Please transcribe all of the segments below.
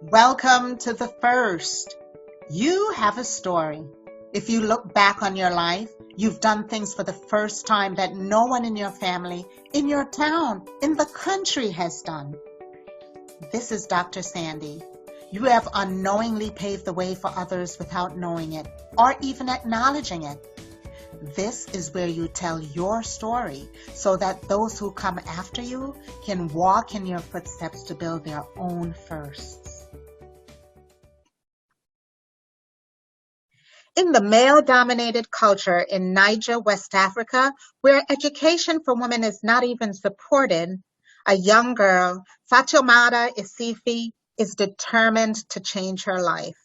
Welcome to the first. You have a story. If you look back on your life, you've done things for the first time that no one in your family, in your town, in the country has done. This is Dr. Sandi. You have unknowingly paved the way for others without knowing it or even acknowledging it. This is where you tell your story so that those who come after you can walk in your footsteps to build their own firsts. In the male-dominated culture in Niger, West Africa, where education for women is not even supported, a young girl, Fatoumata Issifi, is determined to change her life.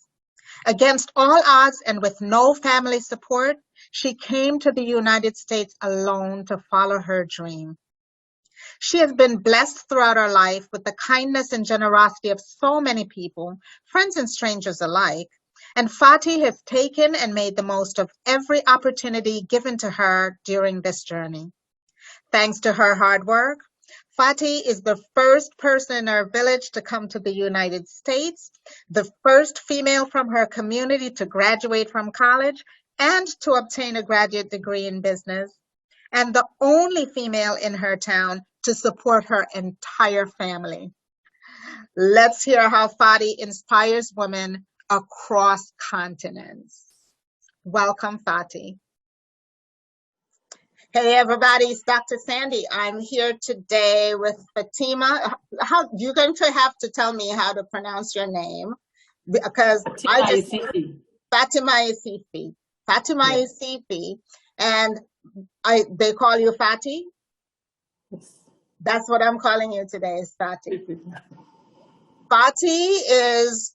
Against all odds and with no family support, she came to the United States alone to follow her dream. She has been blessed throughout her life with the kindness and generosity of so many people, friends and strangers alike. And Fati has taken and made the most of every opportunity given to her during this journey. Thanks to her hard work, Fati is the first person in her village to come to the United States, the first female from her community to graduate from college and to obtain a graduate degree in business, and the only female in her town to support her entire family. Let's hear how Fati inspires women across continents. Welcome, Fati. Hey everybody, it's Dr. Sandi. I'm here today with Fatima. How you're going to have to tell me how to pronounce your name because I Fatoumata just Issifi. Fatima Issifi. Fatima Yes. Issifi. And they call you Fati? Yes. That's what I'm calling you today, is Fati. Fati is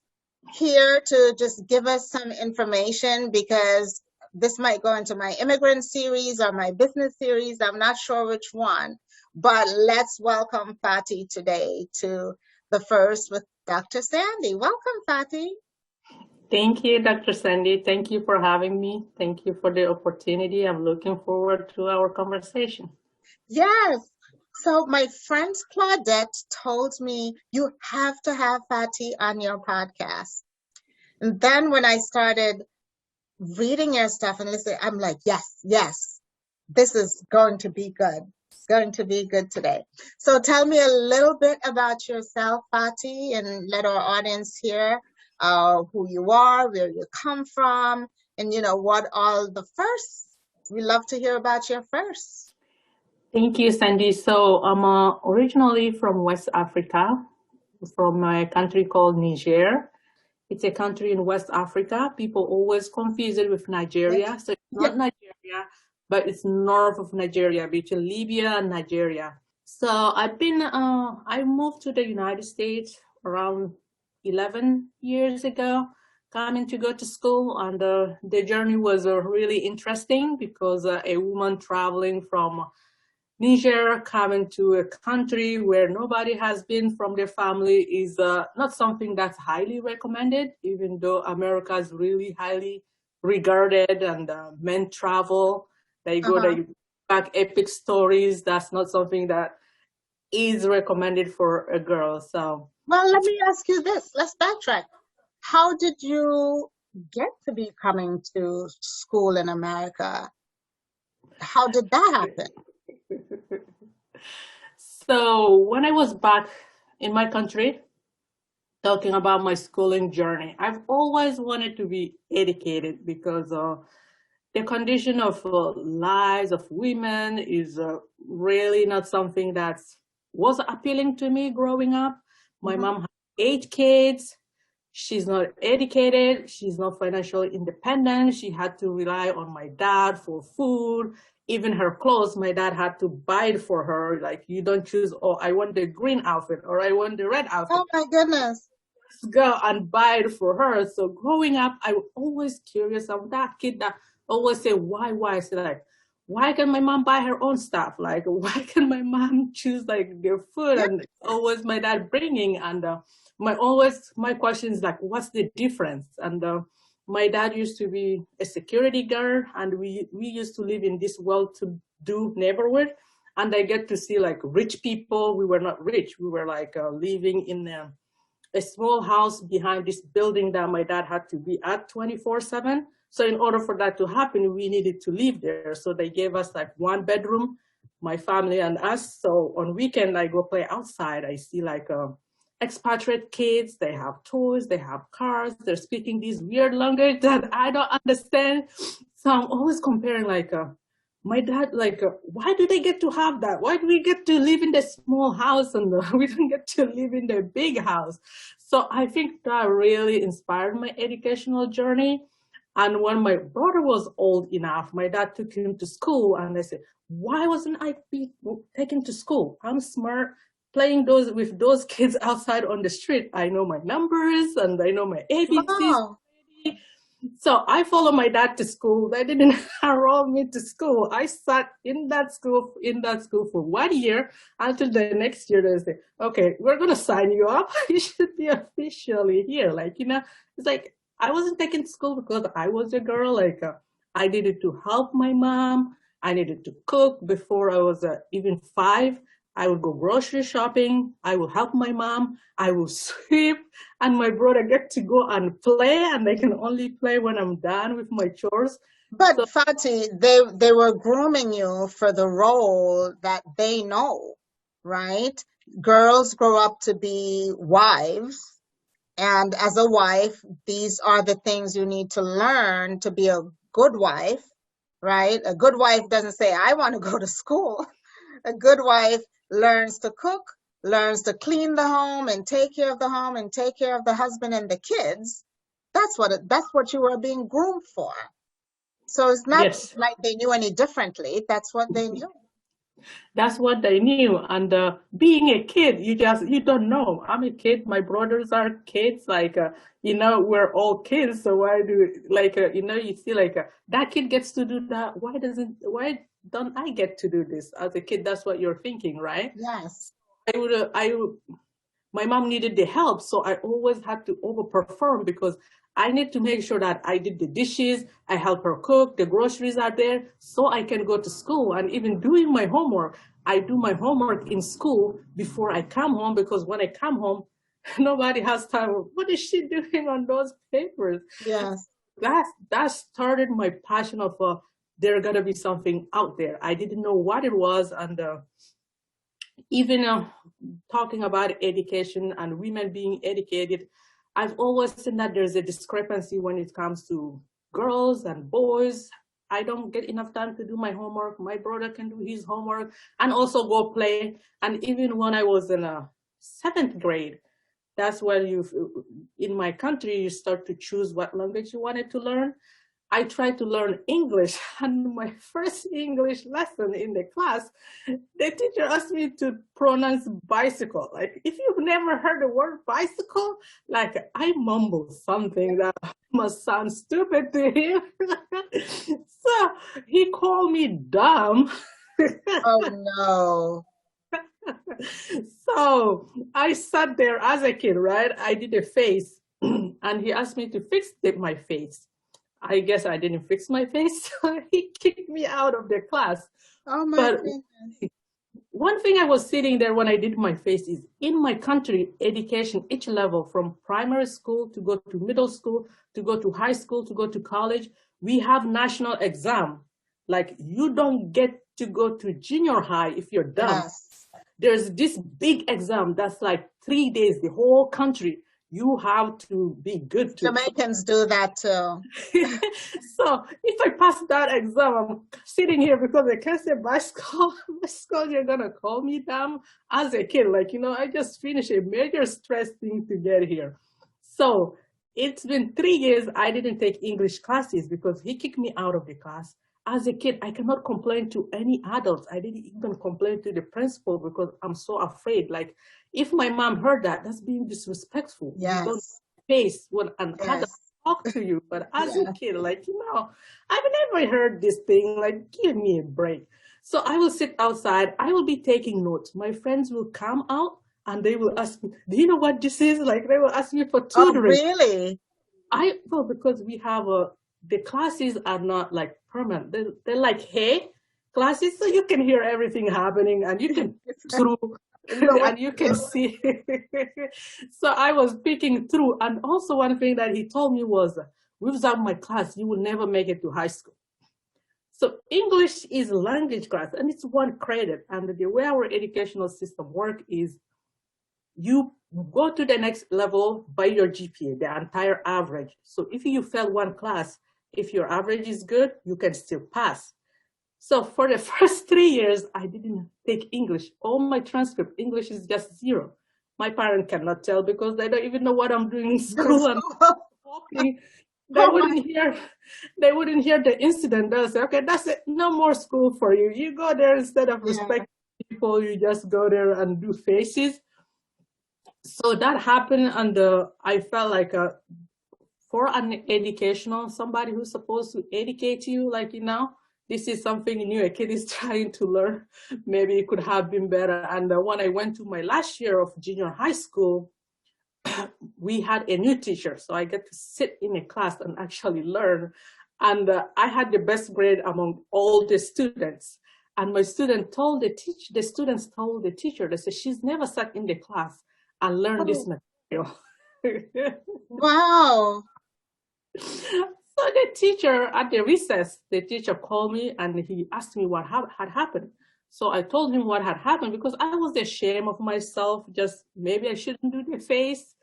here to just give us some information because this might go into my immigrant series or my business series. I'm not sure which one, but let's welcome Fati today to the first with Dr. Sandi. Welcome, Fati. Thank you, Dr. Sandi. Thank you for having me. Thank you for the opportunity. I'm looking forward to our conversation. Yes. So my friend Claudette told me you have to have Fati on your podcast. And then when I started reading your stuff and listening, I'm like, yes, this is going to be good. It's going to be good today. So tell me a little bit about yourself, Fati, and let our audience hear who you are, where you come from, and what all the firsts. We love to hear about your firsts. Thank you, Sandy. So I'm originally from West Africa, from a country called Niger. It's a country in West Africa. People always confuse it with Nigeria. So it's Yeah. not Nigeria, but it's north of Nigeria, between Libya and Nigeria. So I moved to the United States around 11 years ago, coming to go to school. And the journey was really interesting because a woman traveling from Niger coming to a country where nobody has been from their family is not something that's highly recommended, even though America is really highly regarded and men travel. They go Uh-huh. to back epic stories. That's not something that is recommended for a girl. So, Well, let me ask you this. Let's backtrack. How did you get to be coming to school in America? How did that happen? so when I was back in my country, talking about my schooling journey, I've always wanted to be educated because the condition of lives of women is really not something that was appealing to me growing up. My Mhm. mom had 8 kids. She's not educated. She's not financially independent. She had to rely on my dad for food. Even her clothes, my dad had to buy it for her. Like, you don't choose, oh, I want the green outfit or I want the red outfit. Oh my goodness. Go and buy it for her. So growing up, I was always curious. I'm that kid that always say, why? I say like, why can my mom buy her own stuff? Like, why can my mom choose like their food? Yeah. And always my dad bringing. And my question is like, what's the difference? And my dad used to be a security guard, and we used to live in this well-to-do neighborhood. And I get to see like rich people. We were not rich. We were like living in a small house behind this building that my dad had to be at 24/7. So in order for that to happen, we needed to live there. So they gave us like one bedroom, my family and us. So on weekend, I go play outside. I see like expatriate kids. They have toys, they have cars. They're speaking these weird language that I don't understand. So I'm always comparing like my dad, like, why do they get to have that? Why do we get to live in the small house and we don't get to live in the big house? So I think that really inspired my educational journey. And when my brother was old enough, my dad took him to school, and I said, why wasn't I be taken to school? I'm smart, playing those with those kids outside on the street. I know my numbers and I know my ABCs. Wow. So I followed my dad to school. They didn't enroll me to school. I sat in that school for 1 year until the next year they say, okay, we're gonna sign you up. You should be officially here. Like, it's like I wasn't taken to school because I was a girl. Like I needed to help my mom. I needed to cook before I was even 5. I would go grocery shopping. I will help my mom. I will sweep, and my brother get to go and play, and they can only play when I'm done with my chores. But So Fati, they were grooming you for the role that they know, right? Girls grow up to be wives, and as a wife, these are the things you need to learn to be a good wife, right? A good wife doesn't say, I want to go to school. A good wife learns to cook, learns to clean the home and take care of the home and take care of the husband and the kids. That's what you were being groomed for. So it's not yes, like they knew any differently. That's what they knew. that's what they knew. And being a kid, you don't know. I'm a kid. My brothers are kids. Like we're all kids. So why do like you see like that kid gets to do that? Why don't I get to do this as a kid? That's what you're thinking, right? Yes. I my mom needed the help, so I always had to overperform because I need to make sure that I did the dishes, I help her cook, the groceries are there, so I can go to school. And even doing my homework, I do my homework in school before I come home, because when I come home, nobody has time. What is she doing on those papers? Yes. That started my passion of there gotta be something out there. I didn't know what it was, and even talking about education and women being educated, I've always seen that there's a discrepancy when it comes to girls and boys. I don't get enough time to do my homework. My brother can do his homework and also go play. And even when I was in a 7th grade, that's when in my country, you start to choose what language you wanted to learn. I tried to learn English, and my first English lesson in the class, the teacher asked me to pronounce bicycle. Like, if you've never heard the word bicycle, like I mumbled something that must sound stupid to him. So he called me dumb. Oh no. So I sat there as a kid, right? I did a face, and he asked me to fix my face. I guess I didn't fix my face, so he kicked me out of the class. Oh my But goodness. one thing I was sitting there when I did my face is, in my country, education, each level, from primary school to go to middle school, to go to high school, to go to college, we have national exam. Like, you don't get to go to junior high if you're dumb. Yes. There's this big exam that's like 3 days, the whole country. You have to be good to. Jamaicans do that too. So if I pass that exam, I'm sitting here because I can't say bicycle. Bicycle, you're gonna call me dumb. As a kid, like, I just finished a major stress thing to get here. So it's been 3 years I didn't take English classes because he kicked me out of the class. As a kid, I cannot complain to any adults. I didn't even complain to the principal because I'm so afraid. Like, if my mom heard that, that's being disrespectful. You don't Yes. face when an adult Yes. talk to you. But as a Yeah. kid, like, I've never heard this thing. Like, give me a break. So I will sit outside. I will be taking notes. My friends will come out and they will ask me, do you know what this is? Like, they will ask me for Oh, tutoring. really? Well, because we have the classes are not like permanent. They're like, hey, classes, so you can hear everything happening and you can through. So what and you you can see. So I was picking through. And also one thing that he told me was, without my class, you will never make it to high school. So English is a language class and it's one credit. And the way our educational system work is you go to the next level by your GPA, the entire average. So if you fail one class, if your average is good, you can still pass. So for the first 3 years, I didn't take English. All my transcript, English is just zero. My parents cannot tell because they don't even know what I'm doing in do school and school? talking. They Oh my, wouldn't hear, they wouldn't hear the incident. They'll say, okay, that's it. No more school for you. You go there instead of yeah. respecting people, you just go there and do faces. So that happened, and I felt like for an educational, somebody who's supposed to educate you, like, this is something new, a kid is trying to learn. Maybe it could have been better. And when I went to my last year of junior high school, we had a new teacher. So I get to sit in a class and actually learn. And I had the best grade among all the students. And my student told the students told the teacher, they said, she's never sat in the class and learned this Oh, material. wow. So the teacher at the recess, the teacher called me and he asked me what had happened. So I told him what had happened because I was ashamed of myself. Just maybe I shouldn't do the face.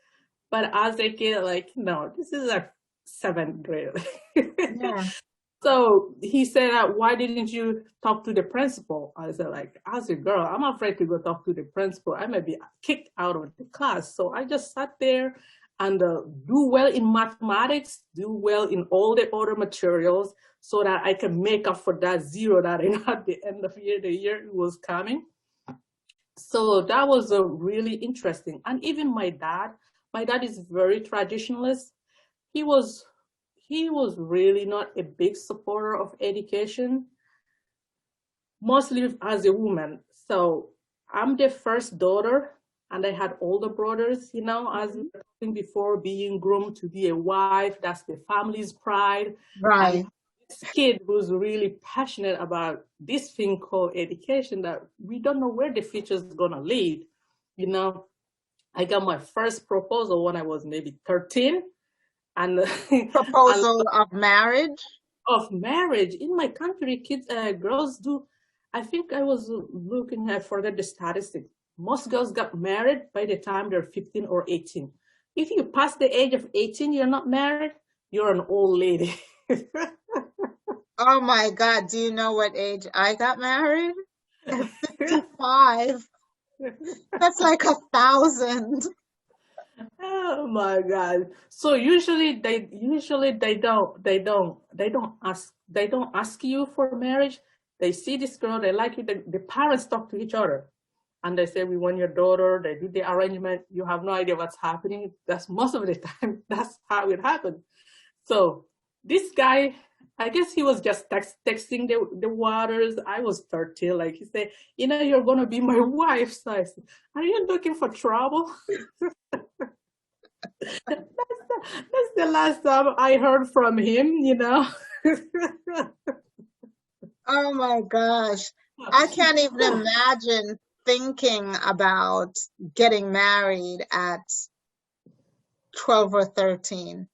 But as a kid, like, no, this is a seventh grade. Yeah. So he said, why didn't you talk to the principal? I said, like, as a girl, I'm afraid to go talk to the principal. I may be kicked out of the class. So I just sat there and do well in mathematics, do well in all the other materials so that I can make up for that zero that I had at the end of the year it was coming. So that was really interesting. And even my dad is very traditionalist. He was he was really not a big supporter of education, mostly as a woman. So I'm the first daughter, and I had older brothers, as we Mhm. were talking before, being groomed to be a wife, that's the family's pride. And Right. this kid who's really passionate about this thing called education that we don't know where the future is going to lead. You know, I got my first proposal when I was maybe 13, and a Proposal of marriage. of marriage in my country, kids, girls do. I think I was looking, I forget the statistics. Most girls got married by the time they're 15 or 18. If you pass the age of 18, you're not married, you're an old lady. Oh my God. Do you know what age I got married? At 55. That's like 1,000. Oh my God. So usually they don't ask you for marriage. They see this girl, they like you, the parents talk to each other and they say, we want your daughter, they do the arrangement, you have no idea what's happening. That's most of the time, that's how it happened. So this guy, I guess he was just texting the waters. I was 13, like he said, you're gonna be my wife. So I said, are you looking for trouble? That's the last time I heard from him. Oh my gosh. I can't even imagine thinking about getting married at 12 or 13.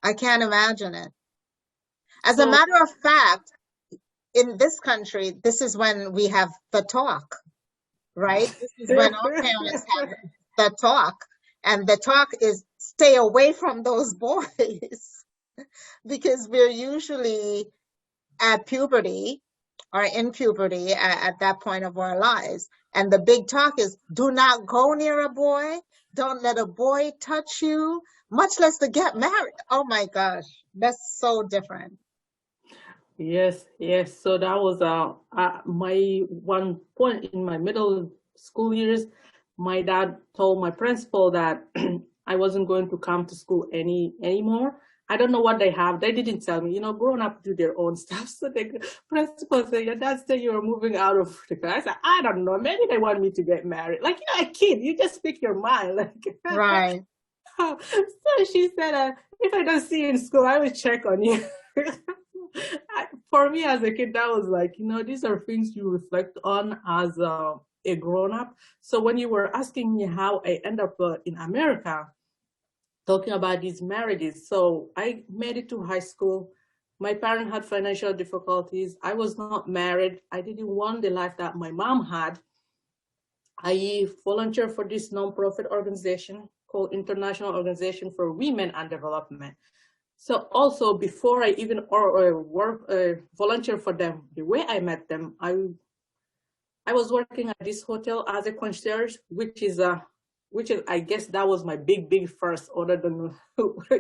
I can't imagine it. As a So matter of fact, in this country, this is when we have the talk, right? This is when our parents have the talk. And the talk is stay away from those boys because we're usually at puberty or in puberty at that point of our lives. And the big talk is do not go near a boy. Don't let a boy touch you, much less to get married. Oh my gosh, that's so different. yes, yes. So that was my one point in my middle school years. My dad told my principal that I wasn't going to come to school anymore. I don't know what they have. They didn't tell me. Grown up do their own stuff. So the principal said, "Your dad said you were moving out of the class." I said, "I don't know. Maybe they want me to get married." Like a kid, you just speak your mind. Like, Right. so she said, "If I don't see you in school, I will check on you." For me as a kid, that was like, these are things you reflect on as a grown-up. So when you were asking me how I end up in America, talking about these marriages, so I made it to high school. My parents had financial difficulties. I was not married. I didn't want the life that my mom had. I volunteered for this nonprofit organization called International Organization for Women and Development. So also before I even volunteer for them, the way I met them, I was working at this hotel as a concierge, which is I guess that was my big first, other than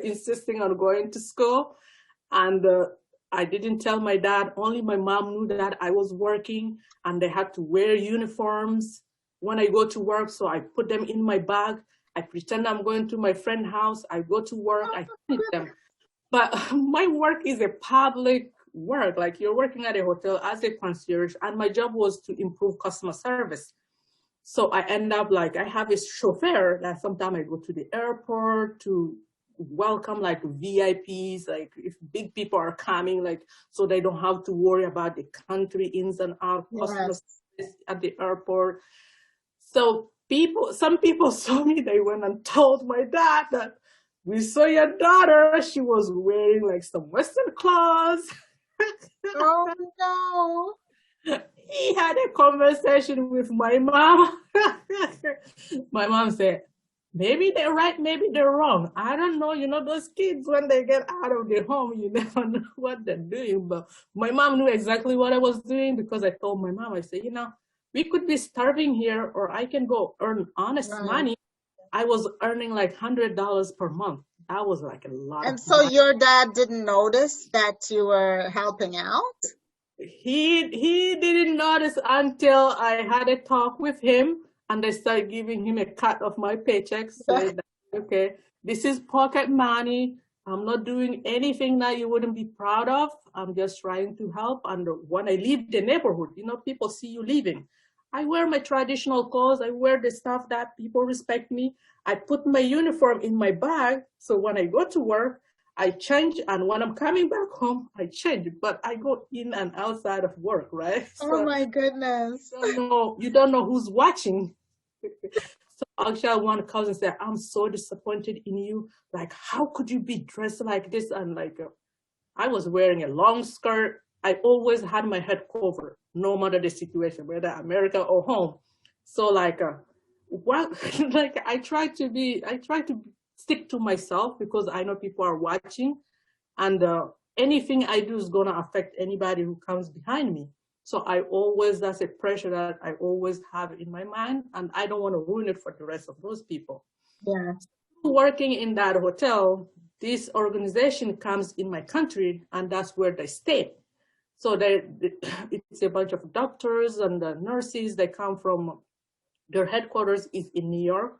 insisting on going to school. And I didn't tell my dad. Only my mom knew that I was working, and they had to wear uniforms when I go to work. So I put them in my bag. I pretend I'm going to my friend's house. I go to work. I finish them. But my work is a public work. Like, you're working at a hotel as a concierge, and my job was to improve customer service. So I end up like, I have a chauffeur that sometimes I go to the airport to welcome like VIPs, like if big people are coming, like, so they don't have to worry about the country ins and out, customer service at the airport. So some people saw me, they went and told my dad that we saw your daughter, she was wearing like some Western clothes. Oh no. He had a conversation with my mom. My mom said, maybe they're right, maybe they're wrong. I don't know. You know, those kids, when they get out of the home, you never know what they're doing. But my mom knew exactly what I was doing, because I told my mom, I said, you know, we could be starving here, or I can go earn honest money. I was earning like $100 per month. That was like a lot And of so money. your dad didn't notice that you were helping out? He didn't notice until I had a talk with him, and I started giving him a cut of my paycheck, said, okay, this is pocket money. I'm not doing anything that you wouldn't be proud of. I'm just trying to help. And when I leave the neighborhood, you know, people see you leaving. I wear my traditional clothes. I wear the stuff that people respect me. I put my uniform in my bag. So when I go to work, I change, and when I'm coming back home, I change, but I go in and outside of work, right? Oh So my goodness. you don't know who's watching. So actually one cousin said, I'm so disappointed in you. Like, how could you be dressed like this? And like, I was wearing a long skirt. I always had my head covered, no matter the situation, whether America or home. So like, like I try to stick to myself, because I know people are watching, and anything I do is gonna affect anybody who comes behind me. So that's a pressure that I always have in my mind, and I don't want to ruin it for the rest of those people. Yeah. Working in that hotel, this organization comes in my country, and that's where they stay. So it's a bunch of doctors and nurses. They come from, their headquarters is in New York,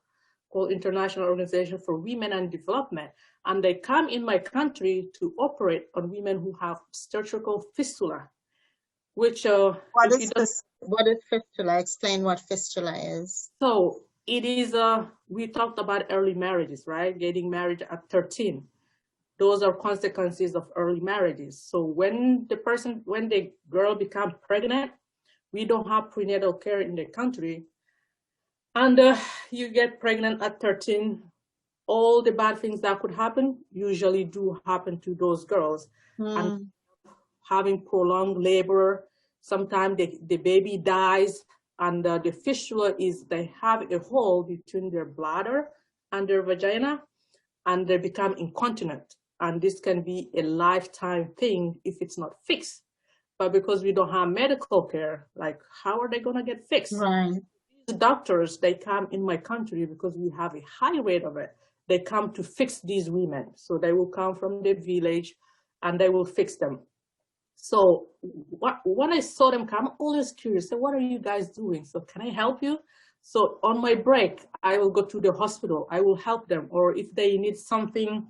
called International Organization for Women and Development. And they come in my country to operate on women who have obstetrical fistula, which What is fistula? Explain what fistula is. so it is, we talked about early marriages, right? Getting married at 13. Those are consequences of early marriages. So when the girl becomes pregnant, we don't have prenatal care in the country, and you get pregnant at 13, all the bad things that could happen usually do happen to those girls. And having prolonged labor, sometimes the baby dies, and the fistula is they have a hole between their bladder and their vagina, and they become incontinent. And this can be a lifetime thing if it's not fixed. But because we don't have medical care, like, how are they gonna get fixed? Right. These doctors, they come in my country because we have a high rate of it. They come to fix these women. So they will come from the village and they will fix them. So when I saw them come, I'm always curious. So what are you guys doing? So can I help you? So on my break, I will go to the hospital. I will help them. Or if they need something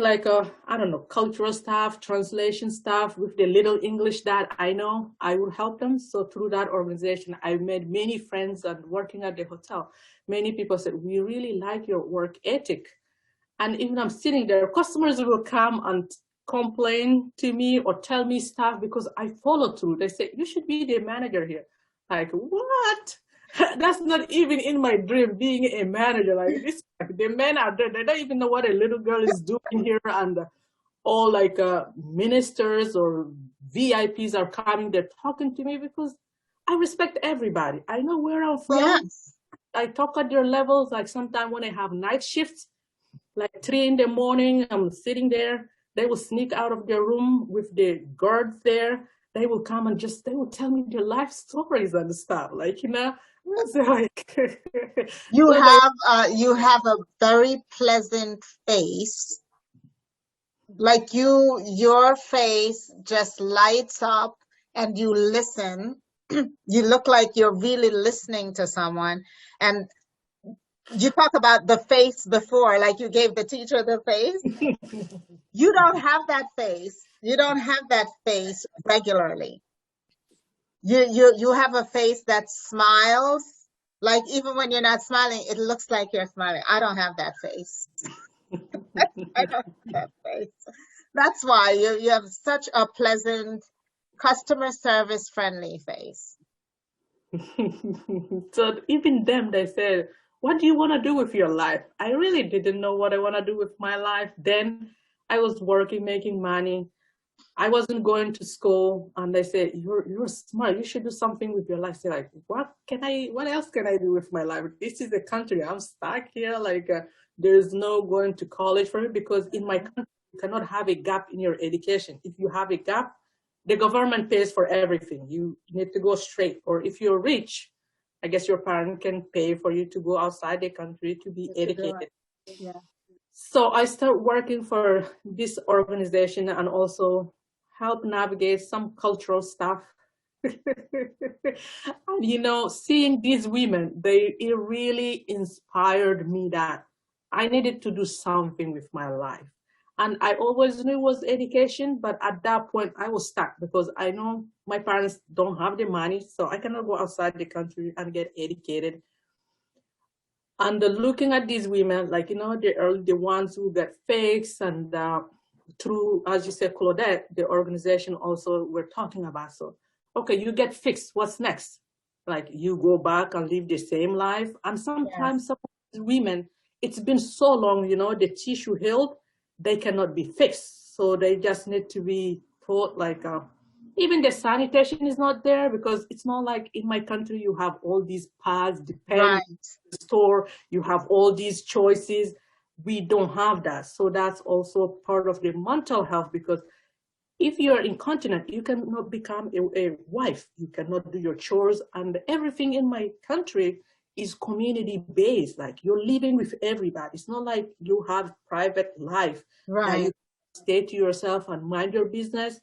like, I don't know, cultural stuff, translation stuff with the little English that I know, I will help them. So through that organization, I made many friends, and working at the hotel, many people said, we really like your work ethic. And even I'm sitting there, customers will come and complain to me or tell me stuff because I follow through. They say, you should be the manager here. Like, what? That's not even in my dream, being a manager. Like this, the men are there. They don't even know what a little girl is doing here, and all like ministers or VIPs are coming. They're talking to me because I respect everybody. I know where I'm from. Yes. I talk at their levels. Like sometimes when I have night shifts, like 3 in the morning, I'm sitting there. They will sneak out of their room with the guards there. They will come and just, they will tell me their life stories and stuff. Like, it's like, so they, You have a very pleasant face. Like your face just lights up and you listen. You look like you're really listening to someone. And you talk about the face before, like you gave the teacher the face. You don't have that face. You don't have that face regularly. You have a face that smiles. Like even when you're not smiling, it looks like you're smiling. I don't have that face. I don't have that face. That's why you have such a pleasant, customer service friendly face. so even them, they said, what do you want to do with your life? I really didn't know what I want to do with my life. Then I was working, making money. I wasn't going to school, and they said, "You're smart. You should do something with your life." Say like, what else can I do with my life? This is the country. I'm stuck here. Like, there's no going to college for me because in my country you cannot have a gap in your education. If you have a gap, the government pays for everything. You need to go straight. Or if you're rich, I guess your parent can pay for you to go outside the country to be educated. Yeah. So I started working for this organization and also help navigate some cultural stuff. And seeing these women, it really inspired me that I needed to do something with my life. And I always knew it was education, but at that point I was stuck because I know my parents don't have the money, so I cannot go outside the country and get educated. And looking at these women, like, the ones who get fixed and through, as you said, Claudette, the organization also we're talking about. So, okay, you get fixed. What's next? Like you go back and live the same life. And sometimes Yes. some of these women, it's been so long, the tissue healed, they cannot be fixed. So they just need to be taught like, even the sanitation is not there because it's not like in my country you have all these pads depending Right. on the store, you have all these choices. We don't have that. So that's also part of the mental health because if you're incontinent, you cannot become a wife, you cannot do your chores, and everything in my country is community based. Like you're living with everybody. It's not like you have private life that Right. you stay to yourself and mind your business.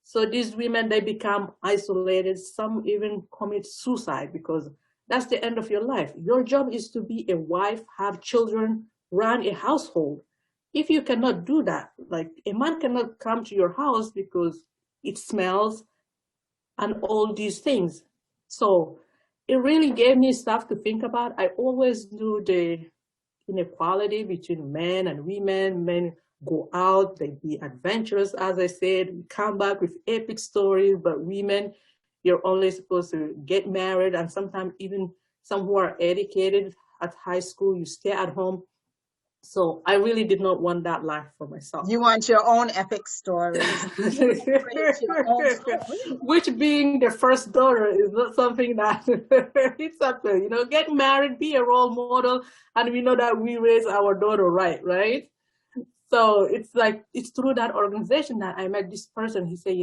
So these women, they become isolated. Some even commit suicide because that's the end of your life. Your job is to be a wife, have children, run a household. If you cannot do that, like a man cannot come to your house because it smells and all these things. So it really gave me stuff to think about. I always knew the inequality between men and women. Men go out, they be adventurous, as I said, we come back with epic stories, but women, you're only supposed to get married, and sometimes even some who are educated at high school, you stay at home. So I really did not want that life for myself. You want your own epic stories. You want to create your own story. Which being the first daughter is not something that it's up to, get married, be a role model, and we know that we raise our daughter right? So it's like, it's through that organization that I met this person. He said,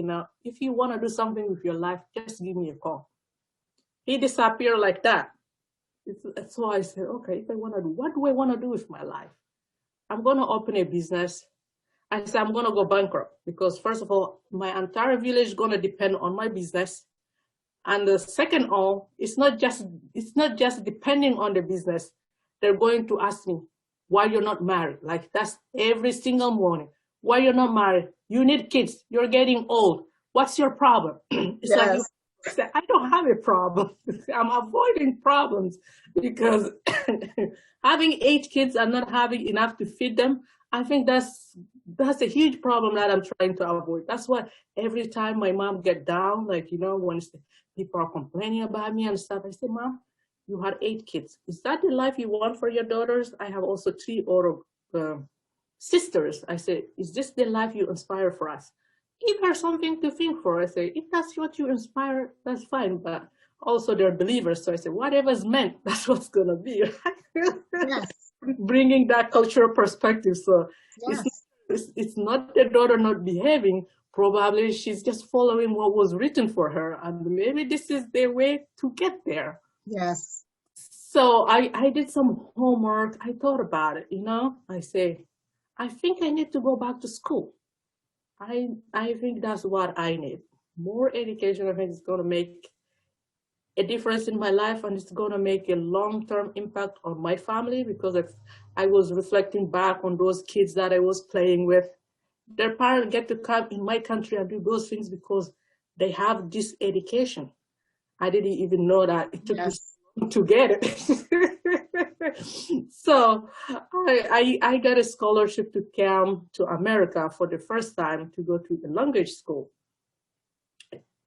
if you want to do something with your life, just give me a call. He disappeared like that. So I said, okay, if I want to do, what do I want to do with my life? I'm going to open a business. I said, I'm going to go bankrupt because first of all, my entire village is going to depend on my business. And the second all, it's not just depending on the business. They're going to ask me why you're not married. Like that's every single morning. Why you're not married? You need kids. You're getting old. What's your problem? It's like, Yes. I don't have a problem. I'm avoiding problems because having 8 kids and not having enough to feed them, I think that's a huge problem that I'm trying to avoid. That's why every time my mom get down, like, when people are complaining about me and stuff. I said, Mom, you had 8 kids. Is that the life you want for your daughters? I have also 3 older uh, sisters. I said, is this the life you inspire for us? Give her something to think for. I say, if that's what you inspire, that's fine. But also they're believers. So I said, whatever's meant, that's what's going to be. Yes. Bringing that cultural perspective. So it's, Yes. it's not the daughter not behaving. Probably she's just following what was written for her. And maybe this is the way to get there. Yes. So I did some homework. I thought about it, I say, I think I need to go back to school. I think that's what I need. More education, I think, is going to make a difference in my life, and it's going to make a long-term impact on my family, because if I was reflecting back on those kids that I was playing with, their parents get to come in my country and do those things because they have this education. I didn't even know that it took me Yes. to get it. So I got a scholarship to come to America for the first time to go to a language school.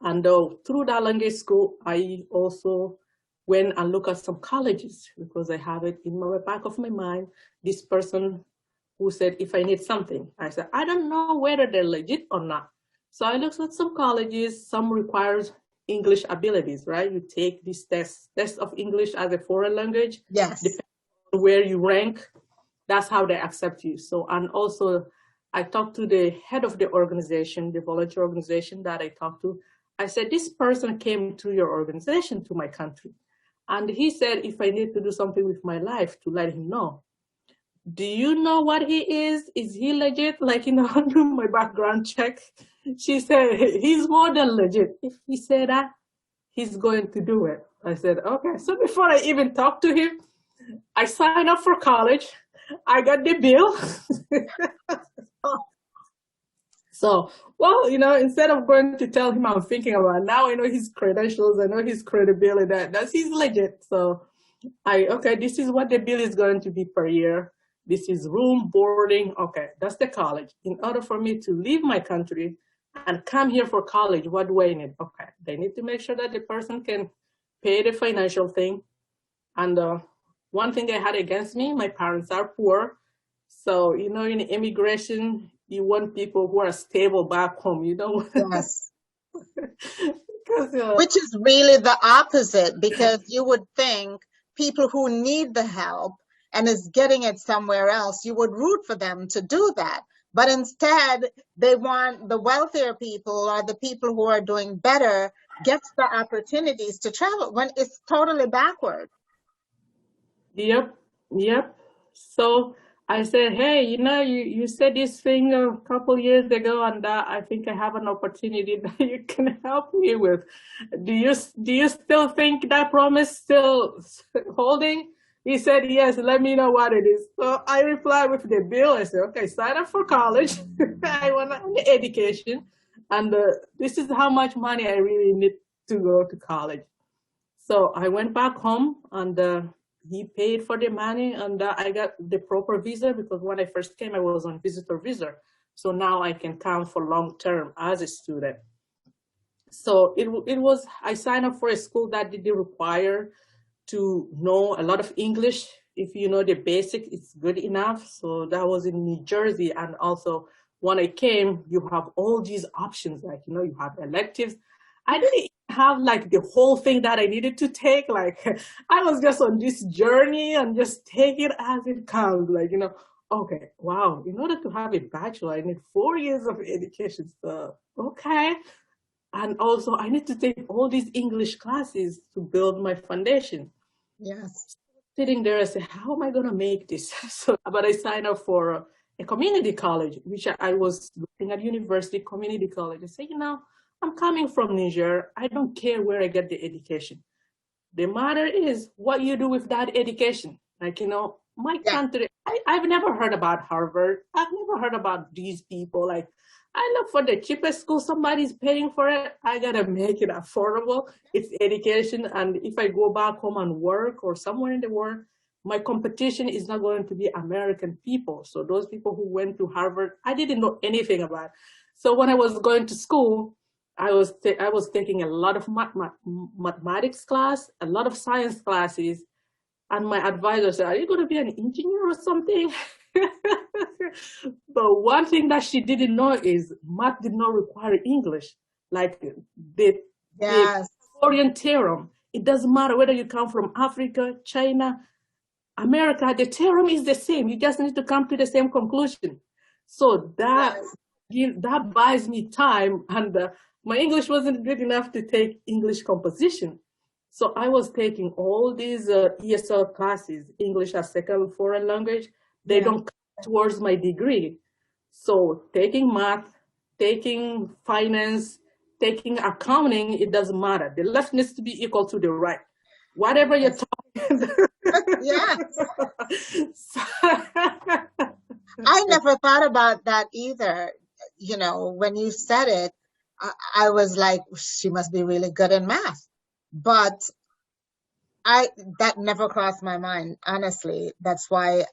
And through that language school, I also went and looked at some colleges, because I have it in the back of my mind, this person who said, if I need something, I said, I don't know whether they're legit or not. So I looked at some colleges. Some requires English abilities, right? You take this test of English as a foreign language. Yes. Depending on where you rank, that's how they accept you. So, and also I talked to the head of the organization, the volunteer organization that I talked to. I said, this person came through your organization to my country. And he said, if I need to do something with my life, to let him know. Do you know what he is? Is he legit? Like, do my background check. She said, he's more than legit. If he said that, he's going to do it. I said, okay. So before I even talked to him, I signed up for college. I got the bill. So, well, instead of going to tell him I'm thinking about it, now I know his credentials, I know his credibility, that's he's legit. So okay, this is what the bill is going to be per year. This is room, boarding. Okay, that's the college. In order for me to leave my country and come here for college, what do I need? Okay, they need to make sure that the person can pay the financial thing. And one thing they had against me, my parents are poor. So, in immigration, you want people who are stable back home. You don't Yes. because Which is really the opposite, because you would think people who need the help and is getting it somewhere else, you would root for them to do that. But instead, they want the wealthier people, or the people who are doing better, gets the opportunities to travel, when it's totally backward. Yep, yep. So I said, hey, you said this thing a couple years ago, and I think I have an opportunity that you can help me with. Do you still think that promise still holding? He said, yes, let me know what it is. So I replied with the bill. I said, okay, sign up for college. I want an education. And this is how much money I really need to go to college. So I went back home, and he paid for the money, and I got the proper visa, because when I first came, I was on visitor visa. So now I can come for long term as a student. So I signed up for a school that didn't require to know a lot of English. If you know the basic, it's good enough. So that was in New Jersey. And also when I came, you have all these options, like, you have electives. I didn't have like the whole thing that I needed to take. Like, I was just on this journey and just take it as it comes. Like, okay, wow, in order to have a bachelor, I need 4 years of education. So, okay. And also I need to take all these English classes to build my foundation. Yes. Sitting there, I said, how am I going to make this? But I signed up for a community college, which I was looking at university, community college. I said, I'm coming from Niger. I don't care where I get the education. The matter is what you do with that education. Like, my Yeah. country, I've never heard about Harvard. I've never heard about these people. Like, I look for the cheapest school, somebody's paying for it. I gotta make it affordable. It's education. And if I go back home and work or somewhere in the world, my competition is not going to be American people. So those people who went to Harvard, I didn't know anything about. So when I was going to school, I was taking a lot of mathematics class, a lot of science classes, and my advisor said, "Are you going to be an engineer or something?" But one thing that she didn't know is math did not require English. Like the the Yes, Pythagorean theorem, it doesn't matter whether you come from Africa, China, America, the theorem is the same. You just need to come to the same conclusion. So yes, that buys me time, and my English wasn't good enough to take English composition. So I was taking all these ESL classes, English as second foreign language. They yeah, don't count towards my degree. So taking math, taking finance, taking accounting, it doesn't matter. The left needs to be equal to the right. Whatever you're yes, talking. yes. I never thought about that either. You know, when you said it, I was like, she must be really good in math. But I that never crossed my mind, honestly. That's why,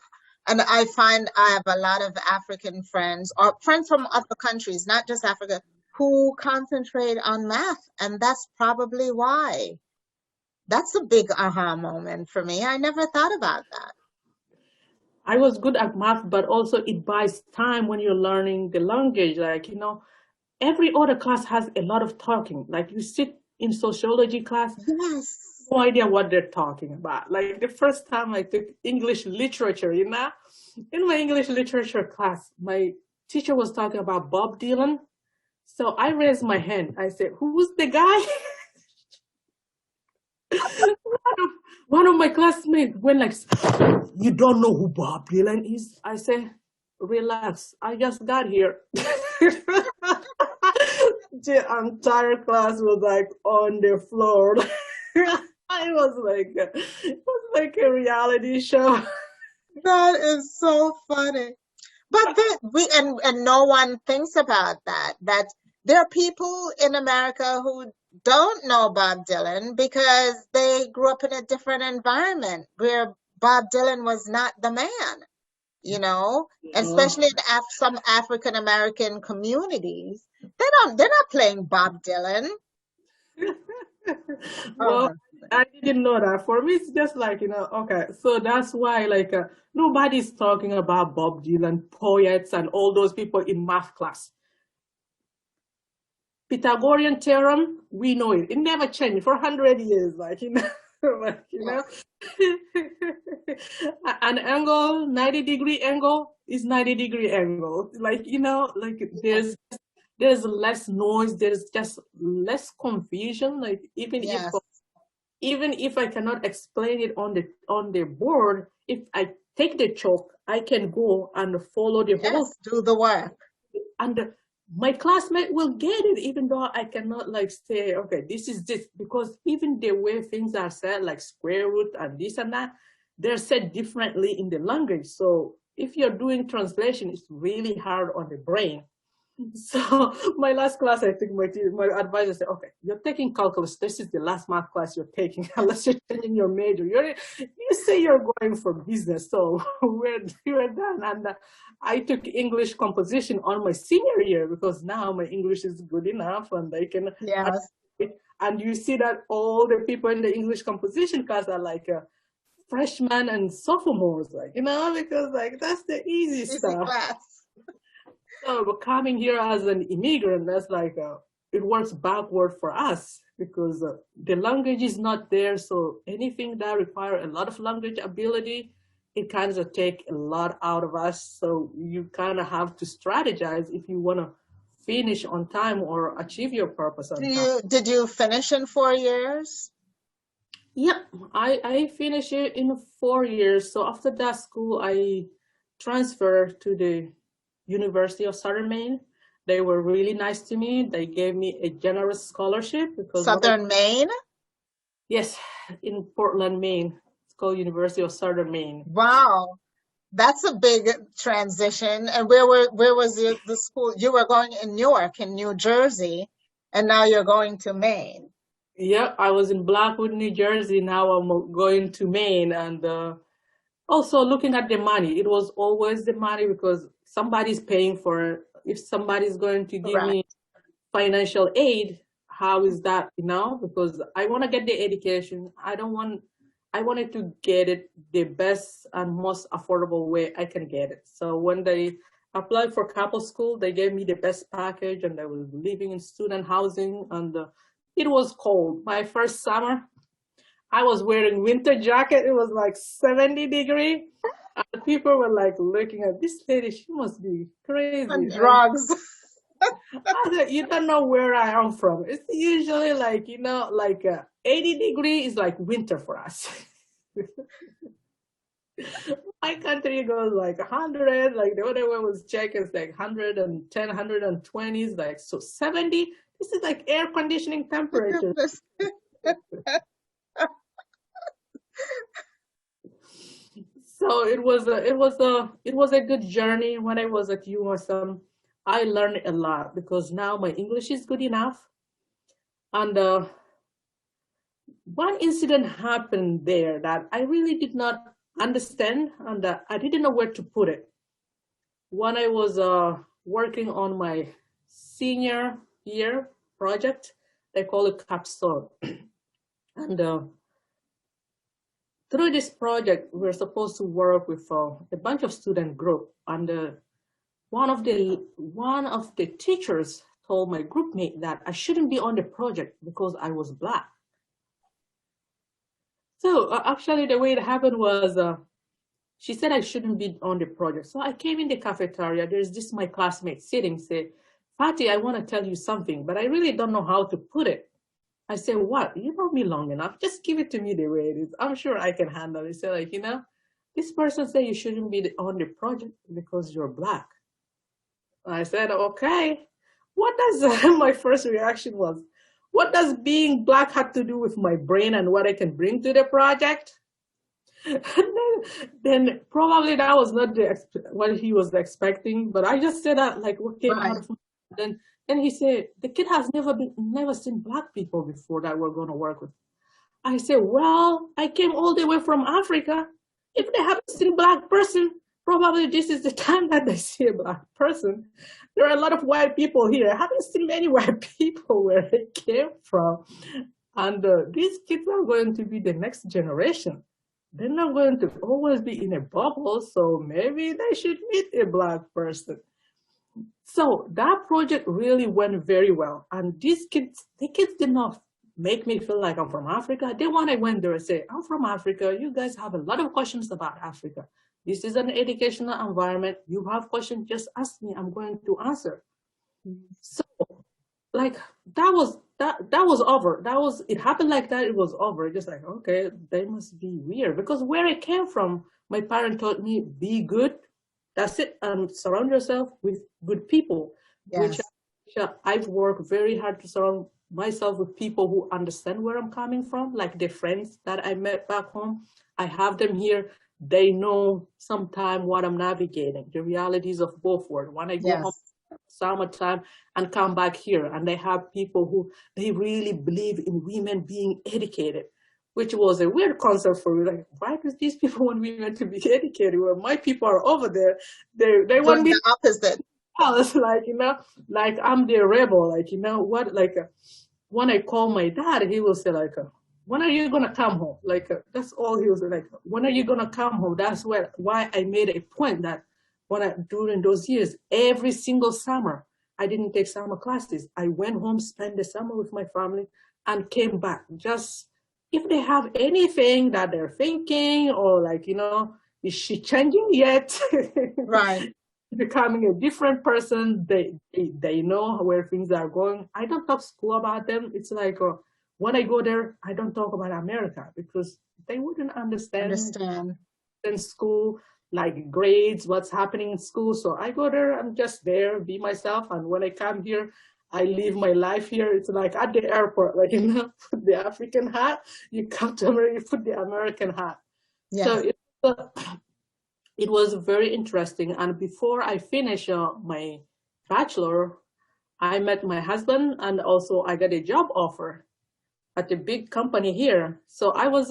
and I find I have a lot of African friends or friends from other countries, not just Africa, who concentrate on math, and that's probably why. That's a big aha moment for me. I never thought about that. I was good at math, but also it buys time when you're learning the language. Like, every other class has a lot of talking. Like you sit in sociology class, Yes. no idea what they're talking about. Like the first time I took English literature, in my English literature class, my teacher was talking about Bob Dylan. So I raised my hand. I said, "Who's the guy?" one of my classmates went like, "You don't know who Bob Dylan is?" I said, "Relax, I just got here." The entire class was like on the floor. I was like, it was like a reality show. That is so funny. But then and no one thinks about that. That there are people in America who don't know Bob Dylan because they grew up in a different environment where Bob Dylan was not the man, you know, Yeah. especially in some African American communities. They're not playing Bob Dylan. Oh Well, my, I didn't know that. For me, it's just like, okay. So that's why, like, nobody's talking about Bob Dylan, poets, and all those people in math class. Pythagorean theorem, we know it. It never changed for 100 years, like, like, yeah. an angle, 90-degree angle is 90-degree angle. Like, like there's less noise, there's just less confusion. Like Yes. even if I cannot explain it on the board, if I take the chalk, I can go and follow the whole Yes. Do the work. and my classmate will get it, even though I cannot like say, okay, this is this, because even the way things are said, like square root and this and that, they're said differently in the language. So if you're doing translation, it's really hard on the brain. So my last class, I think my advisor said, "Okay, you're taking calculus. This is the last math class you're taking, unless you're changing your major. You say you're going for business, so we're done." And I took English composition on my senior year because now my English is good enough, and I can. Yes. And you see that all the people in the English composition class are like freshmen and sophomores, like because like that's the easy Easy stuff. class. So but coming here as an immigrant, that's like it works backward for us because the language is not there. So anything that require a lot of language ability, it kind of take a lot out of us. So you kind of have to strategize if you want to finish on time or achieve your purpose on time. Did you finish in 4 years? Yeah, I finished it in 4 years. So after that school, I transferred to the University of Southern Maine. They were really nice to me. They gave me a generous scholarship because Southern Maine? yes, in Portland, Maine. It's called University of Southern Maine. Wow. That's a big transition. And where was the school? You were going in Newark, in New Jersey, and now you're going to Maine. Yeah, I was in Blackwood, New Jersey. Now I'm going to Maine, and also looking at the money. It was always the money because somebody's paying for it. If somebody's going to give Correct. me financial aid. How is that, because I want to get the education. I wanted to get it the best and most affordable way I can get it. So when they applied for couple school, they gave me the best package, and I was living in student housing, and it was cold. My first summer, I was wearing winter jacket. It was like 70 degree. And people were like looking at this lady. She must be crazy. And drugs. I said, you don't know where I am from. It's usually like, 80 degree is like winter for us. My country goes like 100, like the other one was check is like 110, 120, like, so 70, this is like air conditioning temperature. So it was a good journey. When I was at USM, I learned a lot because now my English is good enough. And one incident happened there that I really did not understand, and I didn't know where to put it. When I was working on my senior year project, they call it capstone. And through this project, we're supposed to work with a bunch of student group, and one of the teachers told my group mate that I shouldn't be on the project because I was Black. So actually, the way it happened was she said I shouldn't be on the project. So I came in the cafeteria. There's this my classmate sitting, say, Fati, I want to tell you something, but I really don't know how to put it. I said, what? You know me long enough. Just give it to me the way it is. I'm sure I can handle it. So like, this person said you shouldn't be on the project because you're Black. I said, okay. What does, my first reaction was, what does being Black have to do with my brain and what I can bring to the project? then probably that was not what he was expecting, but I just said that like what came out of my then he said, the kid has never seen Black people before that we're going to work with. I said, well, I came all the way from Africa. If they haven't seen Black person, probably this is the time that they see a Black person. There are a lot of white people here. I haven't seen many white people where they came from. And these kids are going to be the next generation. They're not going to always be in a bubble, so maybe they should meet a Black person. So that project really went very well. And the kids did not make me feel like I'm from Africa. They want to went there and say, I'm from Africa. You guys have a lot of questions about Africa. This is an educational environment. You have questions, just ask me. I'm going to answer. So like that was over. It happened like that. It was over. Just like, okay, they must be weird. Because where I came from, my parents taught me, be good. That's it. And surround yourself with good people. Yes. Which I've worked very hard to surround myself with people who understand where I'm coming from, like the friends that I met back home. I have them here. They know sometime what I'm navigating, the realities of both worlds. When I go home summertime and come back here, and they have people who they really believe in women being educated, which was a weird concept for me. Like, why do these people want women to be educated? Well, my people are over there. They want me the opposite. I was like, like I'm the rebel. Like, what? Like, when I call my dad, he will say like, when are you gonna come home? Like, that's all he was like. When are you gonna come home? That's why I made a point that during those years, every single summer, I didn't take summer classes. I went home, spent the summer with my family, and came back. Just if they have anything that they're thinking, or like, is she changing yet? Right. Becoming a different person, they know where things are going. I don't talk school about them. It's like when I go there, I don't talk about America because they wouldn't understand in school, like grades, what's happening in school. So I go there, I'm just there, be myself. And when I come here, I live my life here. It's like at the airport, like, put the African hat, you come to America, you put the American hat. Yes. So it was very interesting. And before I finished my bachelor, I met my husband, and also I got a job offer at a big company here. So I was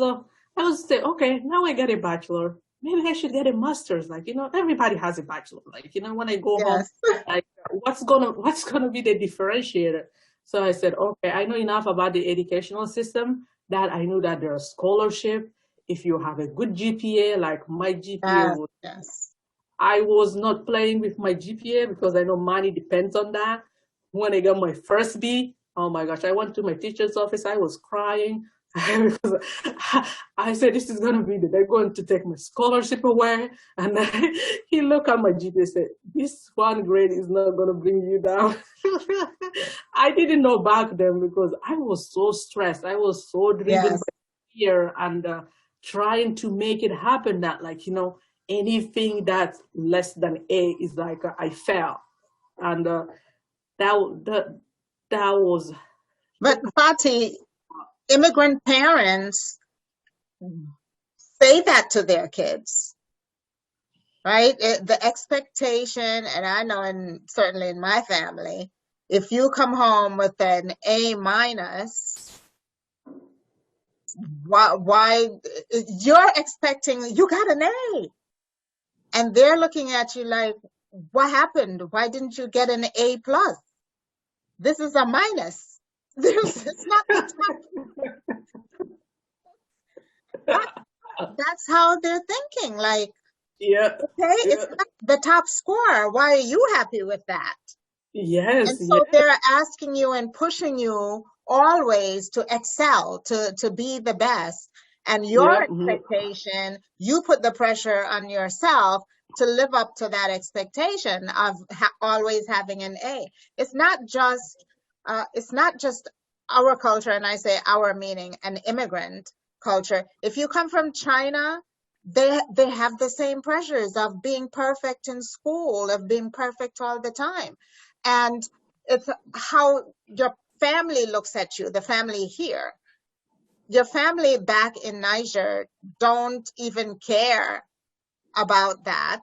say, okay, now I got a bachelor. maybe I should get a master's. Like, everybody has a bachelor. Like, when I go home, Yes. like, what's gonna be the differentiator? So I said, okay, I know enough about the educational system that I knew that there's scholarship. If you have a good GPA, like my GPA Yes. was, Yes. I was not playing with my GPA because I know money depends on that. When I got my first B, oh my gosh, I went to my teacher's office. I was crying because I said, this is going to be, they're going to take my scholarship away. And he looked at my GPA and said, this one grade is not going to bring you down. I didn't know back then because I was so stressed. I was so driven Yes. by fear and trying to make it happen that, like, anything that's less than A is like I fail. And that, that, that was, But Fati, immigrant parents say that to their kids, right? The expectation, and I know, certainly in my family, if you come home with an A minus, why you're expecting you got an A, and they're looking at you like, what happened? Why didn't you get an A plus? This is a minus. It's not the top. That's how they're thinking. Like, yeah, okay, yeah, it's not the top score. Why are you happy with that? And yes, yeah, so they're asking you and pushing you always to excel, to be the best. And your yeah, expectation, you put the pressure on yourself to live up to that expectation of always having an A. It's not just, it's not just our culture, and I say our meaning an immigrant culture. If you come from China, they have the same pressures of being perfect in school, of being perfect all the time. And it's how your family looks at you, the family here. Your family back in Niger don't even care about that.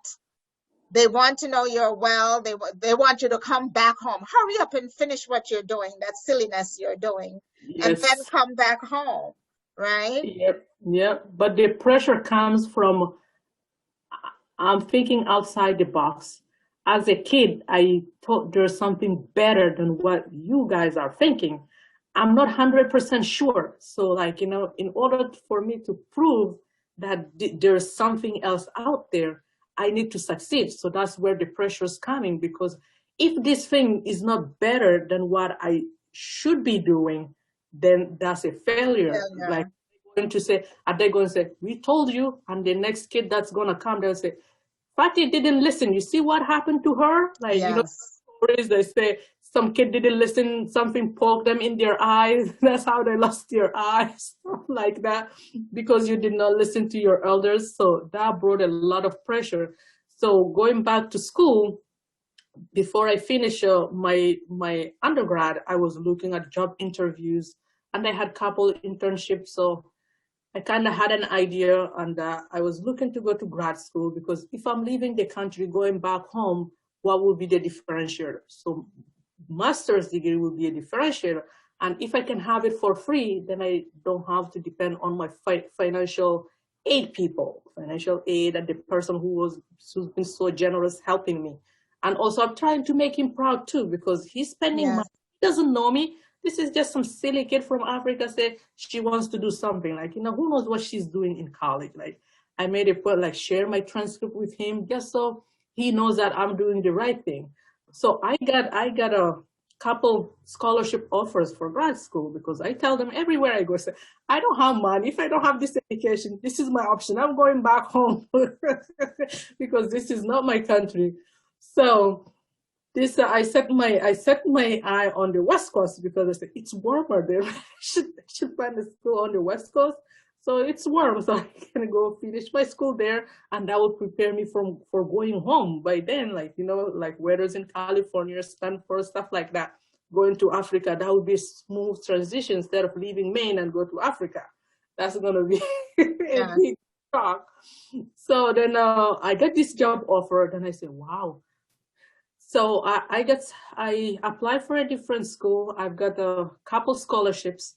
They want to know you're well. They want you to come back home. Hurry up and finish what you're doing, that silliness you're doing, and then yes, come back home, right? yep, yep. But the pressure comes from I'm thinking outside the box. As a kid, I thought there's something better than what you guys are thinking. I'm not 100% sure. So, like, in order for me to prove that there's something else out there, I need to succeed. So that's where the pressure is coming because if this thing is not better than what I should be doing, then that's a failure. Like, Failure. going to say, are they going to say, we told you? And the next kid that's going to come, they'll say, Fati didn't listen. You see what happened to her? Like, Yes. stories they say some kid didn't listen, something poked them in their eyes. That's how they lost their eyes, like that, because you did not listen to your elders. So that brought a lot of pressure. So going back to school, before I finished my undergrad, I was looking at job interviews, and I had couple internships. So I kind of had an idea, and I was looking to go to grad school because if I'm leaving the country, going back home, what will be the differentiator? So, master's degree will be a differentiator, and if I can have it for free, then I don't have to depend on my financial aid people, financial aid, and the person who's been so generous helping me. And also, I'm trying to make him proud too because he's spending money. Yes. He doesn't know me. This is just some silly kid from Africa say she wants to do something. Like, who knows what she's doing in college. Like, I made a point, like, share my transcript with him just so he knows that I'm doing the right thing. So I got a couple scholarship offers for grad school because I tell them everywhere I go, say, I don't have money. If I don't have this education, this is my option. I'm going back home because this is not my country. So this I set my eye on the West Coast because I said it's warmer there. I should find a school on the West Coast. So it's warm, so I can go finish my school there, and that will prepare me for going home by then. Like like weathers in California, Stanford, stuff like that. Going to Africa, that would be a smooth transition instead of leaving Maine and go to Africa. That's gonna be a Yes. big shock. So then I got this job offer. Then I said, wow, so I applied for a different school. I've got a couple scholarships,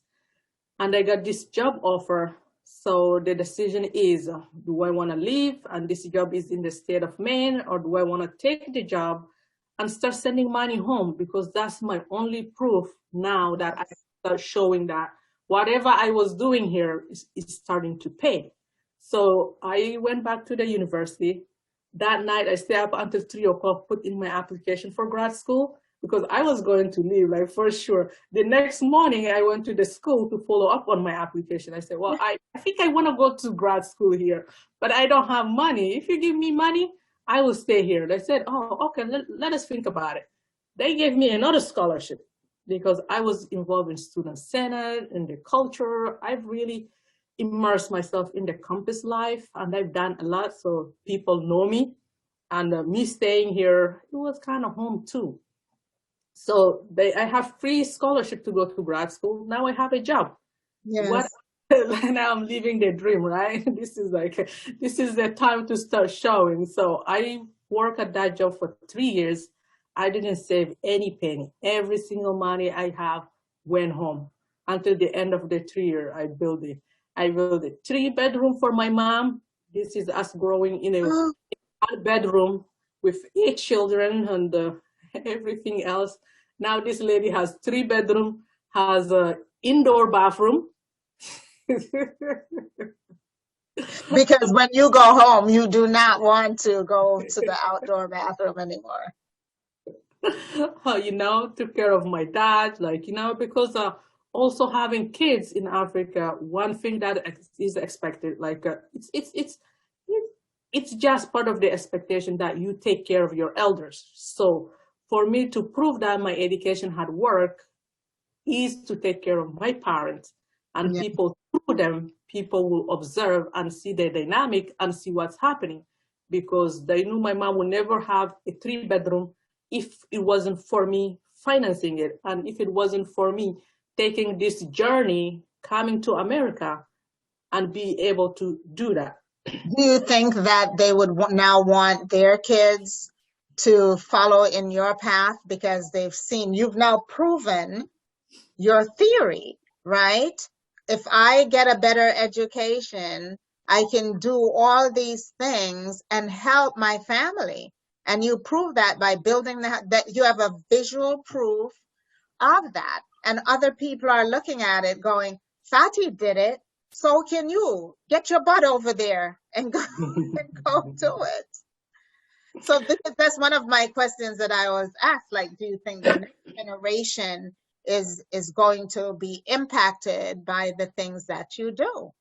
and I got this job offer So the decision is, do I want to leave and this job is in the state of Maine, or do I want to take the job and start sending money home? Because that's my only proof now that I start showing that whatever I was doing here is starting to pay. So I went back to the university. That night I stayed up until 3 o'clock, put in my application for grad school, because I was going to leave, like, for sure. The next morning, I went to the school to follow up on my application. I said, well, I think I want to go to grad school here, but I don't have money. If you give me money, I will stay here. They said, oh, okay, let us think about it. They gave me another scholarship because I was involved in student senate, in the culture. I've really immersed myself in the campus life, and I've done a lot, so people know me. And me staying here, it was kind of home too. So I have free scholarship to go to grad school. Now I have a job. Yes. What? Now I'm living the dream, right? This is the time to start showing. So I worked at that job for 3 years. I didn't save any penny. Every single money I have went home. Until the end of the 3 year, I built a 3-bedroom for my mom. This is us growing in a bedroom with 8 children and everything else. Now this lady has 3-bedroom, has an indoor bathroom. Because when you go home, you do not want to go to the outdoor bathroom anymore. Took care of my dad, because also having kids in Africa, one thing that is expected, it's just part of the expectation that you take care of your elders. So for me to prove that my education had worked is to take care of my parents, and people through them, people will observe and see the dynamic and see what's happening, because they knew my mom would never have a 3-bedroom if it wasn't for me financing it, and if it wasn't for me taking this journey, coming to America and be able to do that. Do you think that they would now want their kids to follow in your path because they've seen you've now proven your theory, right? If I get a better education, I can do all these things and help my family. And you prove that by building that you have a visual proof of that. And other people are looking at it going, Fati did it, so can you. Get your butt over there and go, and go do it. So that's one of my questions that I always ask, like, do you think the next generation is going to be impacted by the things that you do?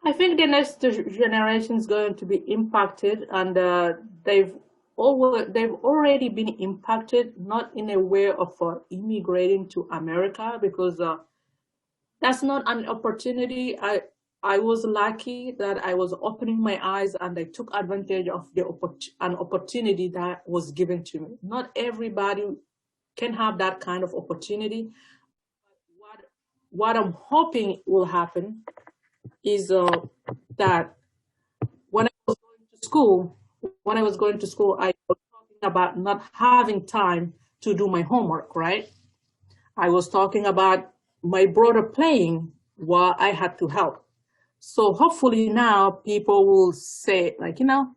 I think the next generation is going to be impacted, and they've already been impacted, not in a way of immigrating to America, because that's not an opportunity. I was lucky that I was opening my eyes and I took advantage of an opportunity that was given to me. Not everybody can have that kind of opportunity. What I'm hoping will happen is that when I was going to school, I was talking about not having time to do my homework, right? I was talking about my brother playing while I had to help. So hopefully now people will say, the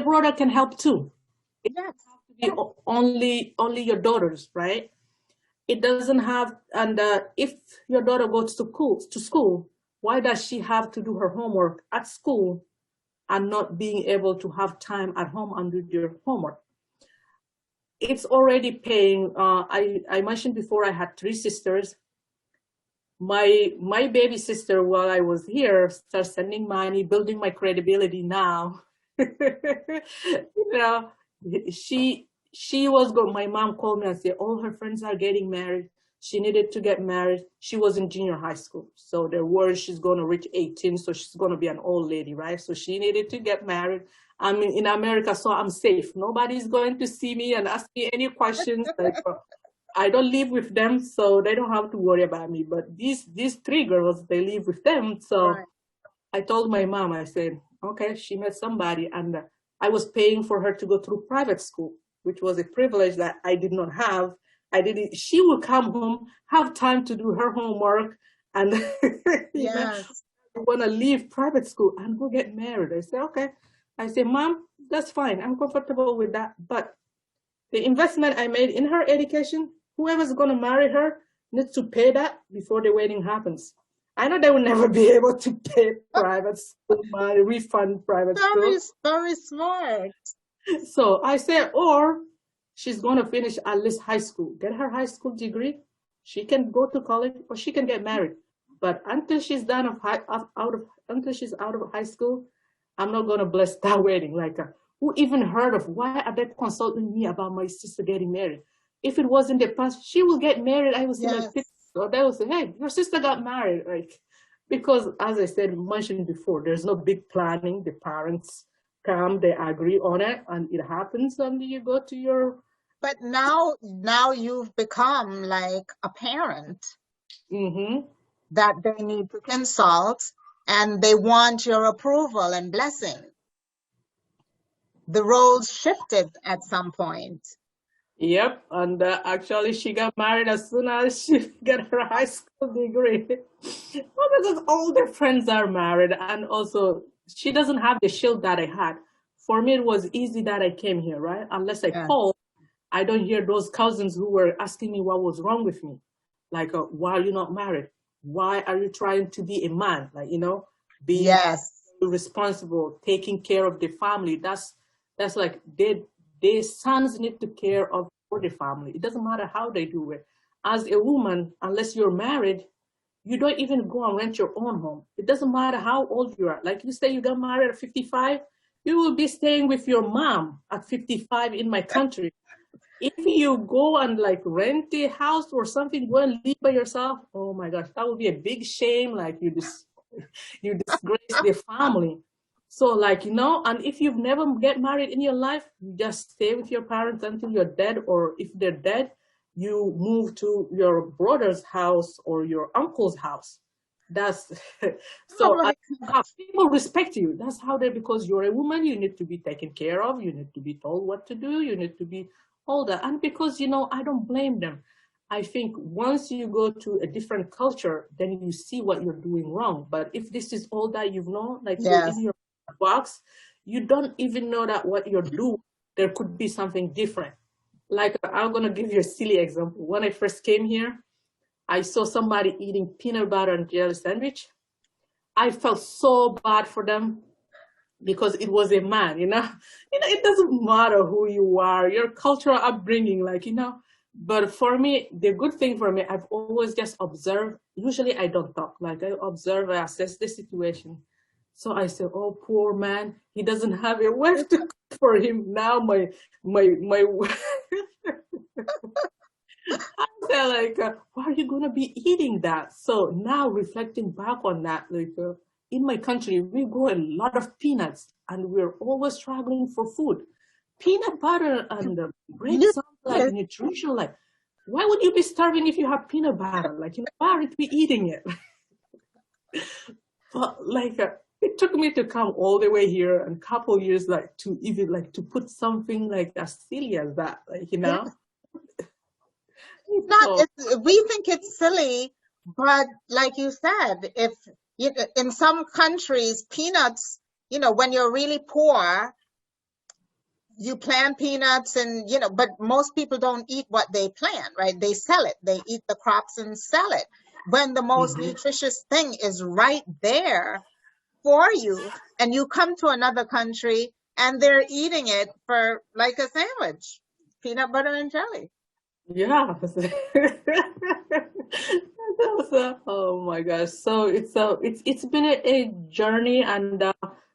brother can help too. It doesn't have to be only your daughters, right? It doesn't have, and if your daughter goes to school, why does she have to do her homework at school and not being able to have time at home and do your homework? It's already paying. I mentioned before I had 3 sisters. My baby sister, while I was here, started sending money, building my credibility now. She was going. My mom called me and said all her friends are getting married. She needed to get married. She was in junior high school, so the word she's going to reach 18, so she's going to be an old lady, right? So she needed to get married. I'm in America, so I'm safe. Nobody's going to see me and ask me any questions. I don't live with them, so they don't have to worry about me. But these 3 girls, they live with them. So right. I told my mom, I said, okay, she met somebody, and I was paying for her to go through private school, which was a privilege that I did not have. She would come home, have time to do her homework, and you know, Yes. you want to leave private school and go get married. I say, okay. I say, Mom, that's fine. I'm comfortable with that. But the investment I made in her education, whoever's going to marry her needs to pay that before the wedding happens. I know they will never be able to pay private school money, refund private school. Very, very smart. So I say, or she's going to finish at least high school, get her high school degree. She can go to college or she can get married. But until she's done until she's out of high school, I'm not going to bless that wedding. Like, who even heard of? Why are they consulting me about my sister getting married? If it was in the past, she will get married. I will see like, Yes. or they will say, hey, your sister got married. Like, because as I said, mentioned before, there's no big planning. The parents come, they agree on it, and it happens, and you go to your. But now you've become like a parent Mm-hmm. that they need to consult and they want your approval and blessing. The roles shifted at some point. Yep, and actually, she got married as soon as she got her high school degree. Well, because all their friends are married, and also she doesn't have the shield that I had. For me, it was easy that I came here, right? Unless I Yeah. called, I don't hear those cousins who were asking me what was wrong with me. Like, why are you not married? Why are you trying to be a man? Like, being Yes. responsible, taking care of the family. That's like their sons need to care of for the family. It doesn't matter how they do it. As a woman, unless you're married, you don't even go and rent your own home. It doesn't matter how old you are. Like you say, you got married at 55, you will be staying with your mom at 55 in my country. If you go and like rent a house or something, go and live by yourself, oh my gosh, that would be a big shame. Like you disgrace the family. So like, and if you've never get married in your life, you just stay with your parents until you're dead, or if they're dead, you move to your brother's house or your uncle's house. That's Oh so my people respect you. That's how they, because you're a woman, you need to be taken care of, you need to be told what to do, you need to be all that. And because I don't blame them. I think once you go to a different culture, then you see what you're doing wrong. But if this is all that you've known, like you're in Yes. your box, you don't even know that what you're doing, there could be something different. Like I'm gonna give you a silly example. When I first came here, I saw somebody eating peanut butter and jelly sandwich. I felt so bad for them because it was a man, it doesn't matter who you are, your cultural upbringing, but for me, the good thing for me, I've always just observed. Usually I don't talk, like I observe, I assess the situation. So I say, oh, poor man, he doesn't have a wife to cook for him now. My I say like, why are you gonna be eating that? So now reflecting back on that, in my country, we grow a lot of peanuts, and we're always struggling for food. Peanut butter and bread Yes. sounds like nutrition. Like, why would you be starving if you have peanut butter? Like, why aren't we eating it? But it took me to come all the way here and couple years, like to even like to put something like as silly as that, Yes. It's not, So we think it's silly, but like you said, if in some countries, peanuts, when you're really poor, you plant peanuts and, but most people don't eat what they plant, right? They sell it. They eat the crops and sell it. When the most mhm. nutritious thing is right there for you, and you come to another country and they're eating it for like a sandwich, peanut butter and jelly. Yeah. Oh my gosh. So it's been a journey, and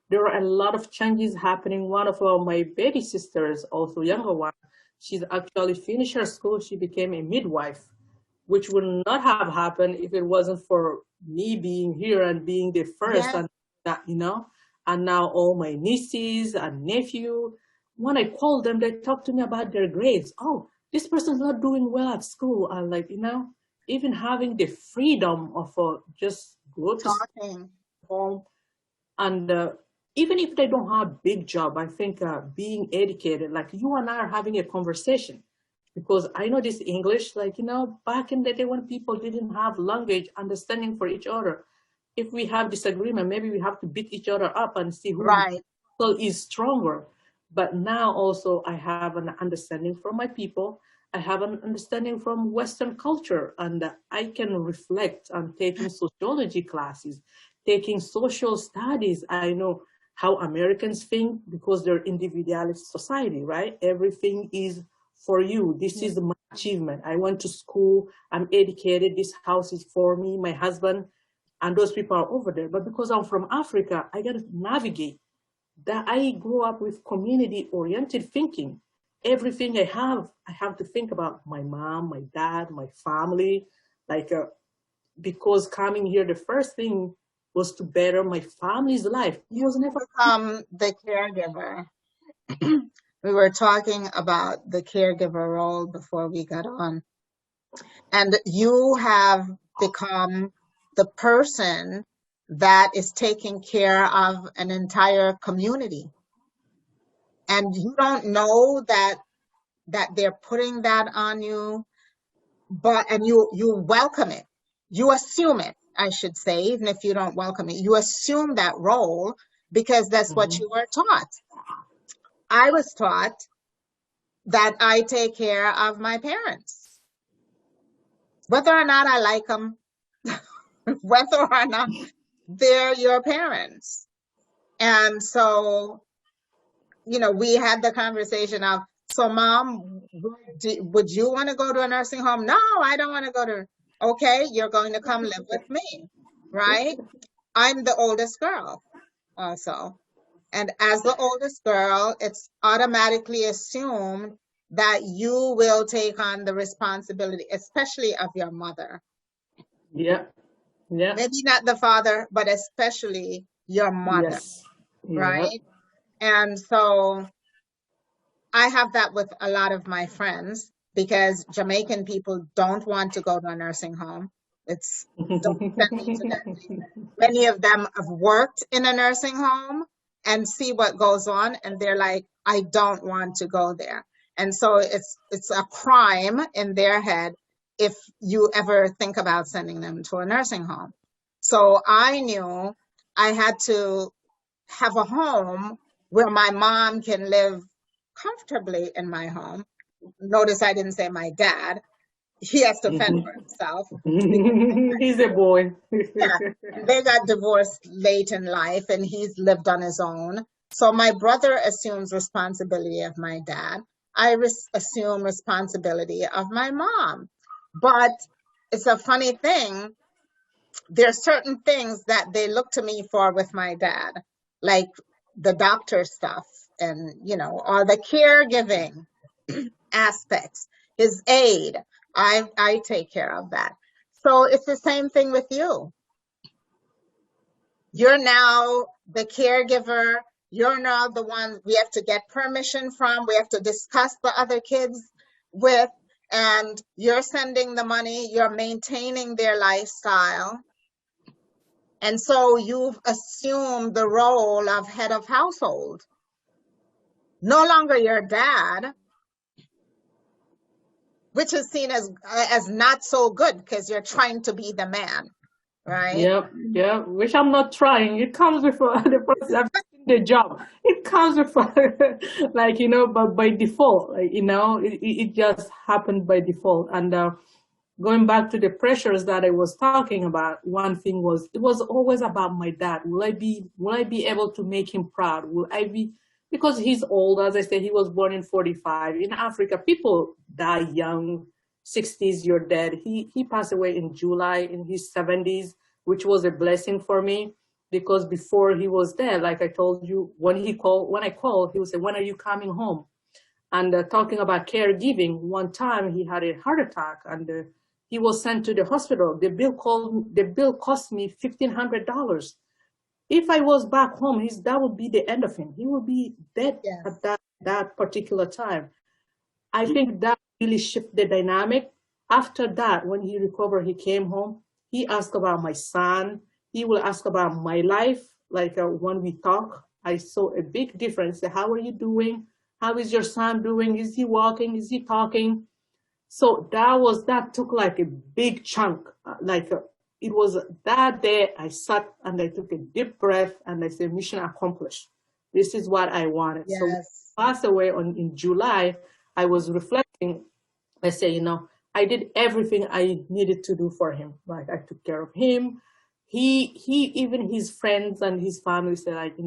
there are a lot of changes happening. One of my baby sisters, also younger one, she's actually finished her school. She became a midwife, which would not have happened if it wasn't for me being here and being the first, Yes. and that, and now all my nieces and nephew, when I call them, they talk to me about their grades. Oh, this person's not doing well at school. And like, even having the freedom of just go to Talking. home, and even if they don't have big job, I think being educated, like you and I are having a conversation, because I know this English, like, back in the day when people didn't have language, understanding for each other. If we have disagreement, maybe we have to beat each other up and see who Right. is stronger. But now also I have an understanding from my people. I have an understanding from Western culture, and I can reflect on taking sociology classes, taking social studies. I know how Americans think because they're individualist society, right? Everything is for you. This is my achievement. I went to school. I'm educated. This house is for me, my husband, and those people are over there. But because I'm from Africa, I got to navigate that. I grew up with community oriented thinking. Everything I have to think about my mom, my dad, my family. Like, because coming here, the first thing was to better my family's life. It You was never. become the caregiver. We were talking about the caregiver role before we got on, and you have become the person that is taking care of an entire community. And you don't know that they're putting that on you, but and you welcome it. You assume it, I should say, even if you don't welcome it. You assume that role because that's what Mhm. you were taught. I was taught that I take care of my parents, whether or not I like them, whether or not they're your parents. And so, we had the conversation of, so mom, would you want to go to a nursing home? No, I don't want to go to. Okay, you're going to come live with me, right? I'm the oldest girl also. And as the oldest girl, it's automatically assumed that you will take on the responsibility, especially of your mother. Yeah, yeah, Maybe not the father, but especially your mother, yes, yeah. right? And so I have that with a lot of my friends because Jamaican people don't want to go to a nursing home. It's don't send me to that place. Many of them have worked in a nursing home and see what goes on, and they're like, I don't want to go there. And so it's a crime in their head if you ever think about sending them to a nursing home. So I knew I had to have a home where my mom can live comfortably in my home. Notice I didn't say my dad. He has to fend for himself because He's a boy. yeah, and they got divorced late in life and he's lived on his own. So my brother assumes responsibility of my dad. I assume responsibility of my mom. But it's a funny thing. There's certain things that they look to me for with my dad, like the doctor stuff and, or the caregiving aspects, his aid. I take care of that. So it's the same thing with you. You're now the caregiver. You're now the one we have to get permission from. We have to discuss the other kids with, and you're sending the money. You're maintaining their lifestyle. And so you've assumed the role of head of household. No longer your dad, which is seen as not so good because you're trying to be the man, right? Yeah, yeah, which I'm not trying. It comes with the process. I've seen the job. It comes with like, but by default, like, it just happened by default. And going back to the pressures that I was talking about, one thing was it was always about my dad. Will I be able to make him proud? Will I be, because he's old, as I said, he was born in 45. In Africa, people die young, 60s, you're dead. He passed away in July in his 70s, which was a blessing for me because before he was dead, like I told you, when I called, he would say, "When are you coming home?" And talking about caregiving, one time he had a heart attack and he was sent to the hospital. The bill cost me $1,500. If I was back home, that would be the end of him. He would be dead at Yes. that particular time. I think that really shifted the dynamic. After that, when he recovered, he came home. He asked about my son. He will ask about my life. Like when we talk, I saw a big difference. How are you doing? How is your son doing? Is he walking? Is he talking? So that took like a big chunk. It was that day I sat and I took a deep breath and I said, mission accomplished. This is what I wanted. So when Yes. he passed away in July, I was reflecting. I say, I did everything I needed to do for him. Like I took care of him. He even his friends and his family said, like,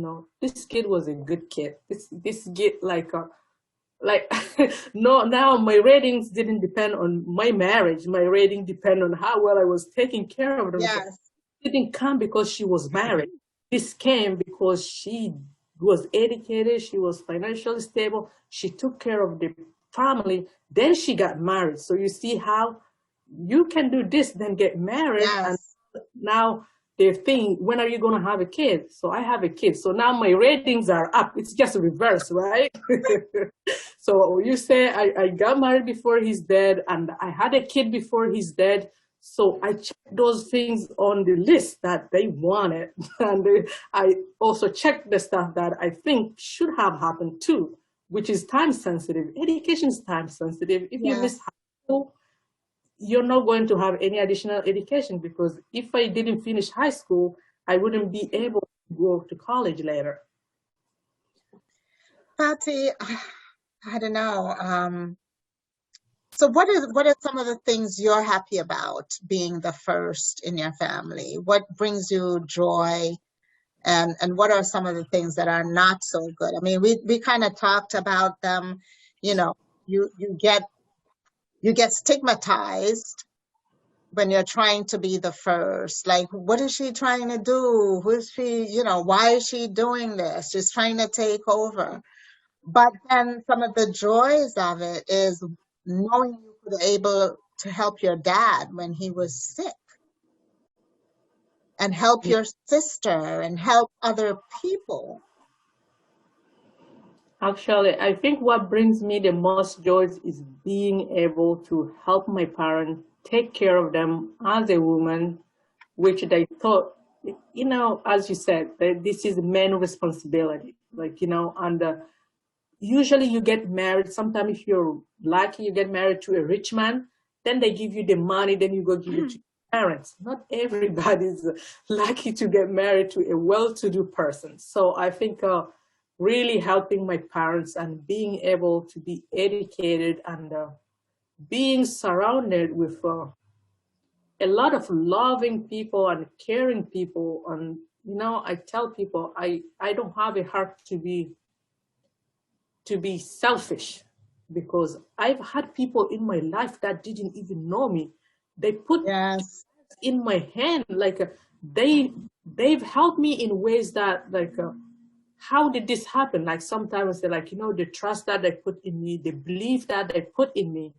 this kid was a good kid. This kid like no, now my ratings didn't depend on my marriage. My rating depend on how well I was taking care of them. So Yes. it didn't come because she was married. This came because she was educated, she was financially stable, she took care of the family, then she got married. So you see how you can do this, then get married, and Yes. now they think, when are you going to have a kid? So I have a kid. So now my ratings are up. It's just reverse, right? So you say I got married before he's dead and I had a kid before he's dead. So I checked those things on the list that they wanted. And I also checked the stuff that I think should have happened too, which is time sensitive. Education is time sensitive. If you miss Yes. high school, you're not going to have any additional education, because if I didn't finish high school, I wouldn't be able to go to college later. Fati, I don't know. So what are some of the things you're happy about being the first in your family? What brings you joy? And what are some of the things that are not so good? I mean, we kind of talked about them, you know, you get stigmatized when you're trying to be the first. Like, what is she trying to do? Who is she, why is she doing this? She's trying to take over. But then some of the joys of it is knowing you were able to help your dad when he was sick and help your sister and help other people. Actually, I think what brings me the most joy is being able to help my parents take care of them as a woman, which they thought, as you said, that this is men responsibility. And usually you get married. Sometimes if you're lucky, you get married to a rich man, then they give you the money, then you go give it to your parents. Not everybody's lucky to get married to a well-to-do person. So I think really helping my parents and being able to be educated and being surrounded with a lot of loving people and caring people. And I tell people I don't have a heart to be selfish, because I've had people in my life that didn't even know me. They put Yes. in my hand, like they've helped me in ways that, like, how did this happen? Like sometimes they're like, the trust that they put in me, the belief that they put in me,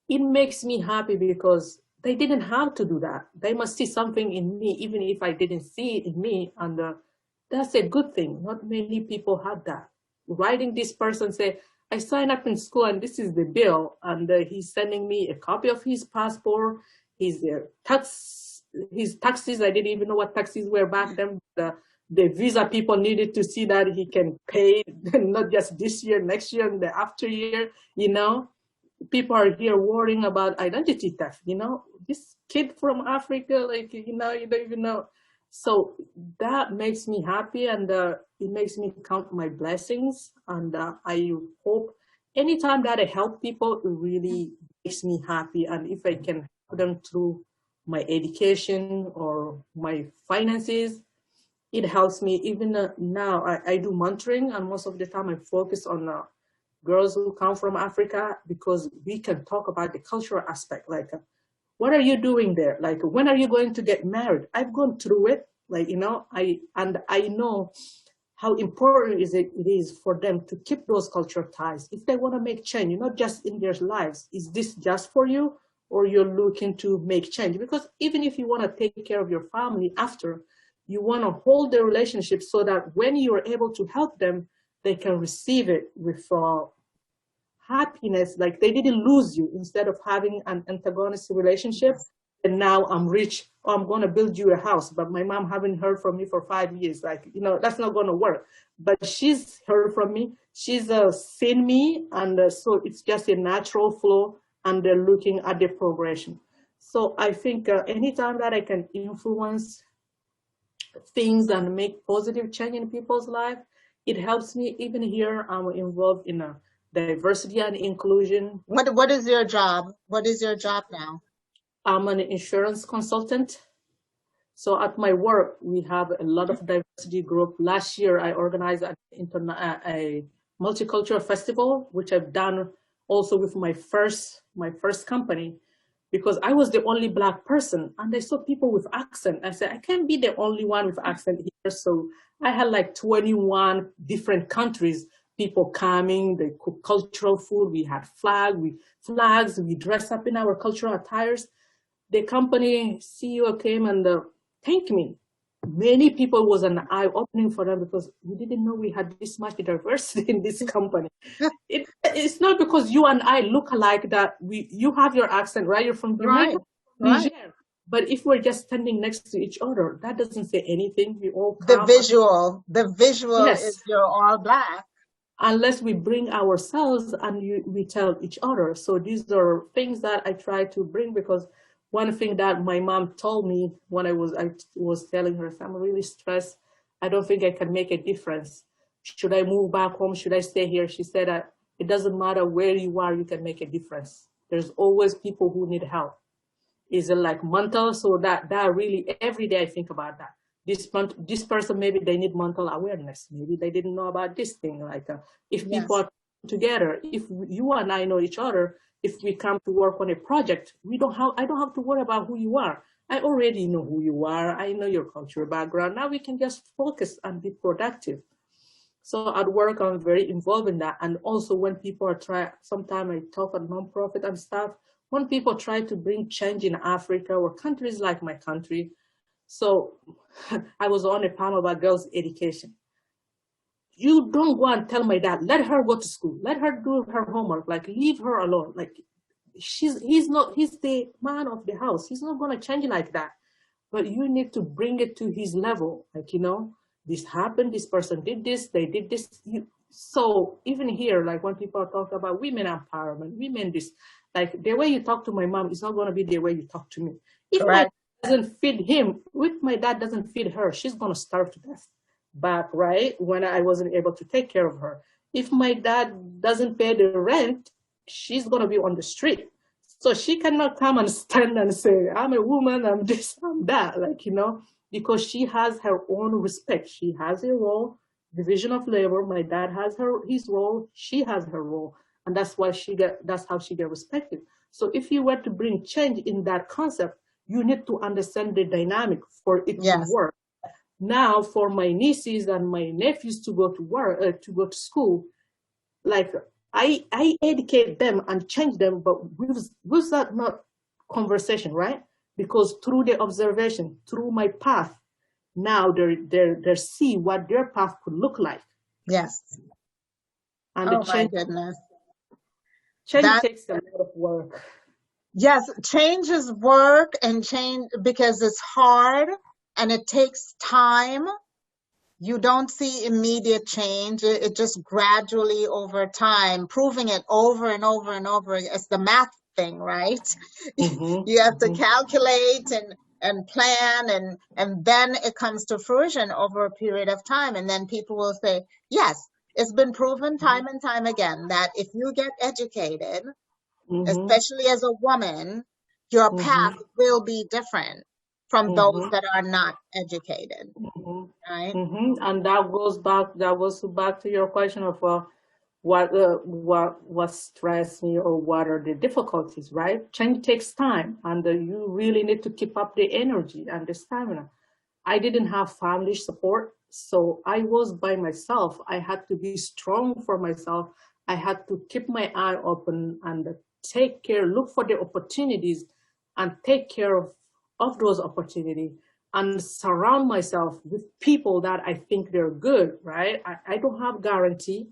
it makes me happy because they didn't have to do that. They must see something in me, even if I didn't see it in me. And that's a good thing. Not many people have that. Writing this person say, I signed up in school and this is the bill. And he's sending me a copy of his passport, his his taxes. I didn't even know what taxes were back then. The visa people needed to see that he can pay, not just this year, next year, and the after year. People are here worrying about identity theft. This kid from Africa, like, you don't even know. So that makes me happy, and it makes me count my blessings. And I hope anytime that I help people, it really makes me happy. And if I can help them through my education or my finances, it helps me. Even now, I do mentoring, and most of the time I focus on girls who come from Africa, because we can talk about the cultural aspect. Like, what are you doing there? Like, when are you going to get married? I've gone through it. Like, I know how important it is for them to keep those cultural ties if they want to make change, not just in their lives. Is this just for you, or you're looking to make change? Because even if you want to take care of your family after, you want to hold the relationship so that when you're able to help them, they can receive it with happiness, like they didn't lose you, instead of having an antagonistic relationship. And now I'm rich, oh, I'm going to build you a house, but my mom haven't heard from me for 5 years. Like, that's not going to work. But she's heard from me, she's seen me, and so it's just a natural flow and they're looking at the progression. So I think anytime that I can influence things and make positive change in people's life, it helps me. Even here, I'm involved in a diversity and inclusion. What is your job? What is your job now? I'm an insurance consultant. So at my work, we have a lot of diversity group. Last year, I organized a multicultural festival, which I've done also with my first company, because I was the only Black person, and I saw people with accent. I said, I can't be the only one with accent here. So I had like 21 different countries, people coming. They cook cultural food. We had flags. We dress up in our cultural attires. The company CEO came and thanked me. Many people was an eye opening for them, because we didn't know we had this much diversity in this company. It's not because you and I look alike that you have your accent, right? You're from Jamaica, Right. Niger. But if we're just standing next to each other, that doesn't say anything. We all The come. visual Yes, is you're all Black. unless we bring ourselves and we tell each other. So these are things that I try to bring, because one thing that my mom told me when I was telling her, I'm really stressed. I don't think I can make a difference. Should I move back home? Should I stay here? She said, it doesn't matter where you are, you can make a difference. There's always people who need help. Is it like mental? So that really every day I think about that. This person, maybe they need mental awareness. Maybe they didn't know about this thing. Like if people Yes. are together, if you and I know each other, if we come to work on a project, I don't have to worry about who you are. I already know who you are. I know your cultural background. Now we can just focus and be productive. So at work, I'm very involved in that. And also when people are sometimes I talk at nonprofit and stuff, when people try to bring change in Africa or countries like my country. So I was on a panel about girls' education. You don't go and tell my dad, let her go to school, let her do her homework, like leave her alone. Like he's the man of the house. He's not gonna change like that. But you need to bring it to his level. Like, this happened, this person did this, they did this. So even here, like when people talk about women empowerment, women this, like the way you talk to my mom is not going to be the way you talk to me. If my Correct. dad doesn't feed him, if my dad doesn't feed her, she's going to starve to death. Back, right, when I wasn't able to take care of her. If my dad doesn't pay the rent, she's going to be on the street. So she cannot come and stand and say, I'm a woman, I'm this, I'm that, because she has her own respect. She has a role, division of labor. My dad has his role, she has her role. And that's why that's how she get respected. So if you were to bring change in that concept, you need to understand the dynamic for it to Yes. work. Now, for my nieces and my nephews to go to school, like I educate them and change them, but with that not conversation, right? Because through the observation, through my path, now they see what their path could look like, Yes. and the Oh my change goodness. change That takes a lot of work. Yes, change is work, and change because it's hard and it takes time. You don't see immediate change. It just gradually over time, proving it over and over and over. It's the math thing, right? Mm-hmm, You have to mm-hmm, calculate and plan, and then it comes to fruition over a period of time. And then people will say, yes, it's been proven time and time again that if you get educated, mm-hmm, especially as a woman, your path mm-hmm, will be different from those mm-hmm. that are not educated, Mm-hmm. right? Mm-hmm. And that goes back to your question of what stress me, or what are the difficulties, right? Change takes time, and you really need to keep up the energy and the stamina. I didn't have family support, so I was by myself. I had to be strong for myself. I had to keep my eye open and look for the opportunities and take care of those opportunities, and surround myself with people that I think they're good, right? I don't have guarantee.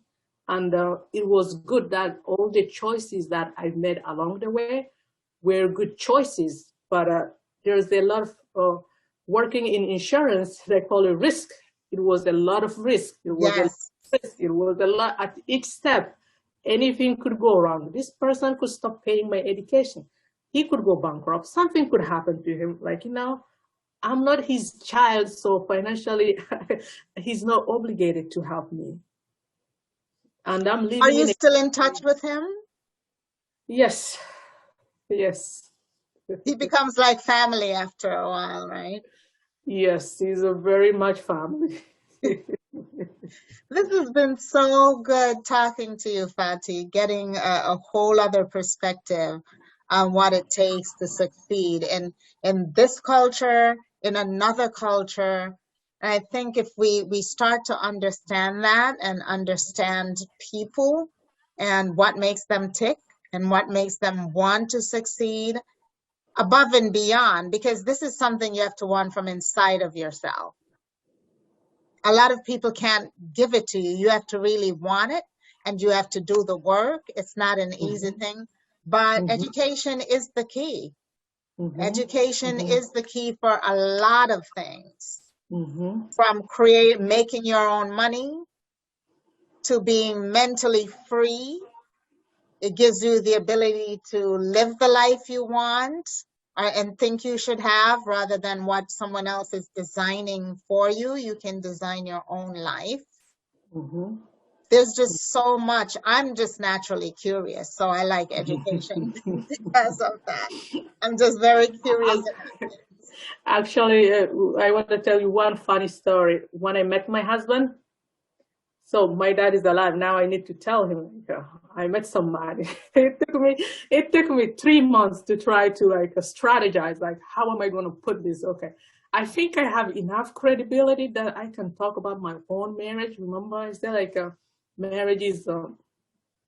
And it was good that all the choices that I made along the way were good choices. But there's a lot of working in insurance, they call it risk. It was a lot of risk. It was a Yes. risk. It was a lot at each step. anything could go wrong. This person could stop paying my education. He could go bankrupt. Something could happen to him. Like, I'm not his child, so financially, he's not obligated to help me. And I'm Are living you in a... still in touch with him? Yes, yes. He becomes like family after a while, right? Yes, he's a very much family. This has been so good talking to you, Fati, getting a whole other perspective on what it takes to succeed in this culture, in another culture. And I think if we start to understand that and understand people and what makes them tick and what makes them want to succeed above and beyond, because this is something you have to want from inside of yourself. A lot of people can't give it to you. You have to really want it and you have to do the work. It's not an easy thing, but education is the key. Education is the key for a lot of things, from making your own money to being mentally free. It gives you the ability to live the life you want and think you should have rather than what someone else is designing for you. You can design your own life. There's just so much. I'm just naturally curious, so I like education because of that. I'm just very curious about things. Actually, I want to tell you one funny story. When I met my husband, so my dad is alive now. I need to tell him I met somebody. it took me 3 months to try to strategize. Like, how am I going to put this? Okay, I think I have enough credibility that I can talk about my own marriage. Remember, I said marriage is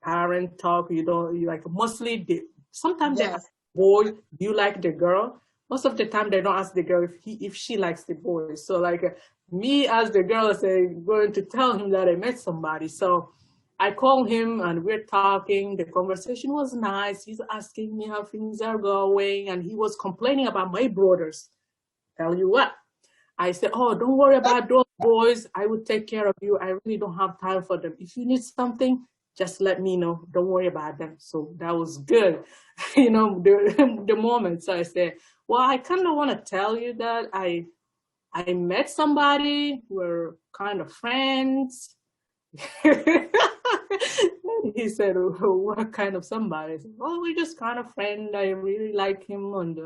parent talk. You like mostly sometimes they ask Yes. the boy, do you like the girl? Most of the time they don't ask the girl if she likes the boy. So me as the girl is going to tell him that I met somebody. So I call him and we're talking. The conversation was nice. He's asking me how things are going, and he was complaining about my brothers. Tell you what, I said, oh, don't worry about those boys. I will take care of you. I really don't have time for them. If you need something, just let me know. Don't worry about them. So that was good, the moment. So I said, well, I kind of want to tell you that I met somebody. We're kind of friends. He said, what kind of somebody? I said, well, we're just kind of friend. I really like him, and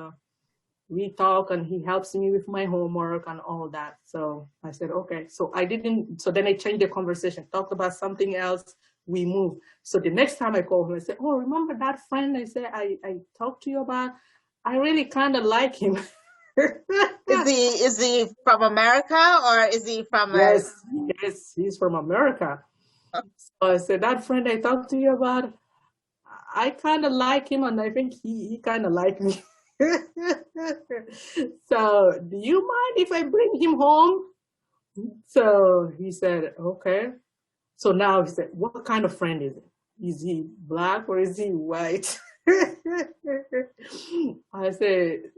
we talk, and he helps me with my homework and all that. So I said, okay. So then I changed the conversation, talked about something else. We moved. So the next time I called him, I said, oh, remember that friend I said I talked to you about? I really kind of like him. Is he from America or is he from a... Yes, he's from America. So I said, that friend I talked to you about, I kind of like him, and I think he kind of like me. So, do you mind if I bring him home? So he said, okay. So now he said, what kind of friend is it? Is he black or is he white? I said,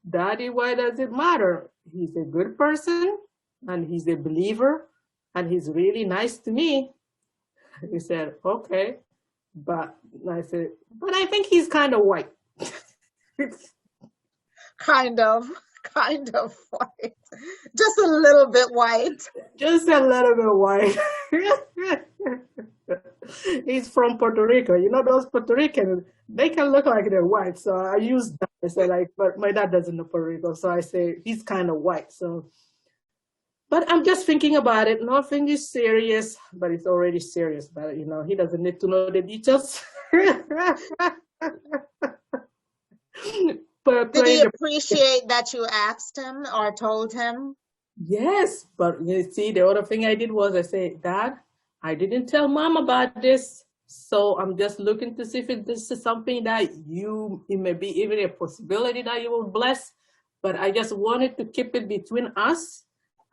Daddy, why does it matter? He's a good person, and he's a believer, and he's really nice to me. He said, okay. But I said, but I think he's kind of white. kind of white? Just a little bit white. Just a little bit white. He's from Puerto Rico. You know, those Puerto Ricans, they can look like they're white. So I use that. I say, but my dad doesn't know Puerto Rico. So I say, he's kind of white. So, but I'm just thinking about it. Nothing is serious, but it's already serious. But, he doesn't need to know the details. But Did he appreciate that you asked him or told him? Yes, but you see, the other thing I did was I said, Dad, I didn't tell Mom about this, so I'm just looking to see if this is something that it may be even a possibility that you will bless, but I just wanted to keep it between us,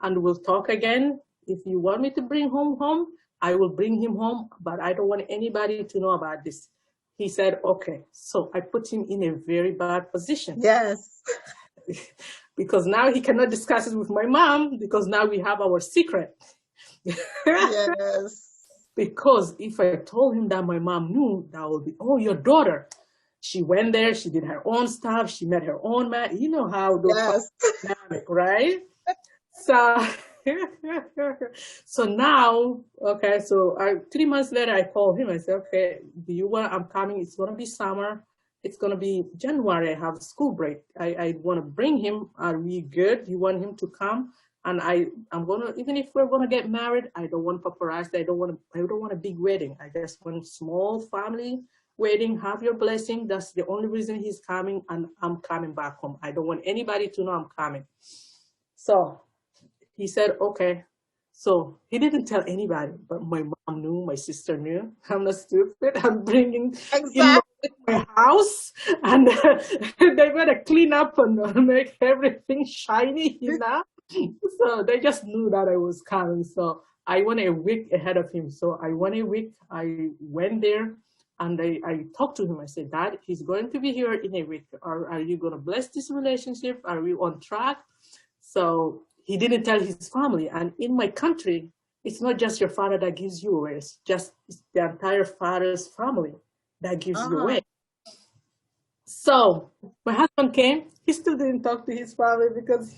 and we'll talk again. If you want me to bring him home, I will bring him home, but I don't want anybody to know about this. He said, okay. So I put him in a very bad position. Yes. Because now he cannot discuss it with my mom, because now we have our secret. Yes. because if I told him that my mom knew, that would be, oh, your daughter. She went there, she did her own stuff, she met her own man. You know how those Yes. dynamic, right? So, so now, okay, so 3 months later, I called him. I said, okay, do you want, I'm coming. It's going to be summer. It's going to be January. I have school break. I want to bring him. Are we good? You want him to come? And I'm going to, even if we're going to get married, I don't want paparazzi. I don't want a big wedding. I just want a small family wedding. Have your blessing. That's the only reason he's coming. And I'm coming back home. I don't want anybody to know I'm coming. So he said, okay. So he didn't tell anybody, but my mom knew, my sister knew. I'm not stupid. I'm bringing in Exactly. my house, and they better clean up and make everything shiny, you know. So they just knew that I was coming. So I went a week ahead of him. So I went a week. I went there and I talked to him. I said, Dad, he's going to be here in a week. Are you going to bless this relationship? Are we on track? So he didn't tell his family. And in my country, it's not just your father that gives you away. It's the entire father's family that gives you Uh-huh. away. So my husband came. He still didn't talk to his family because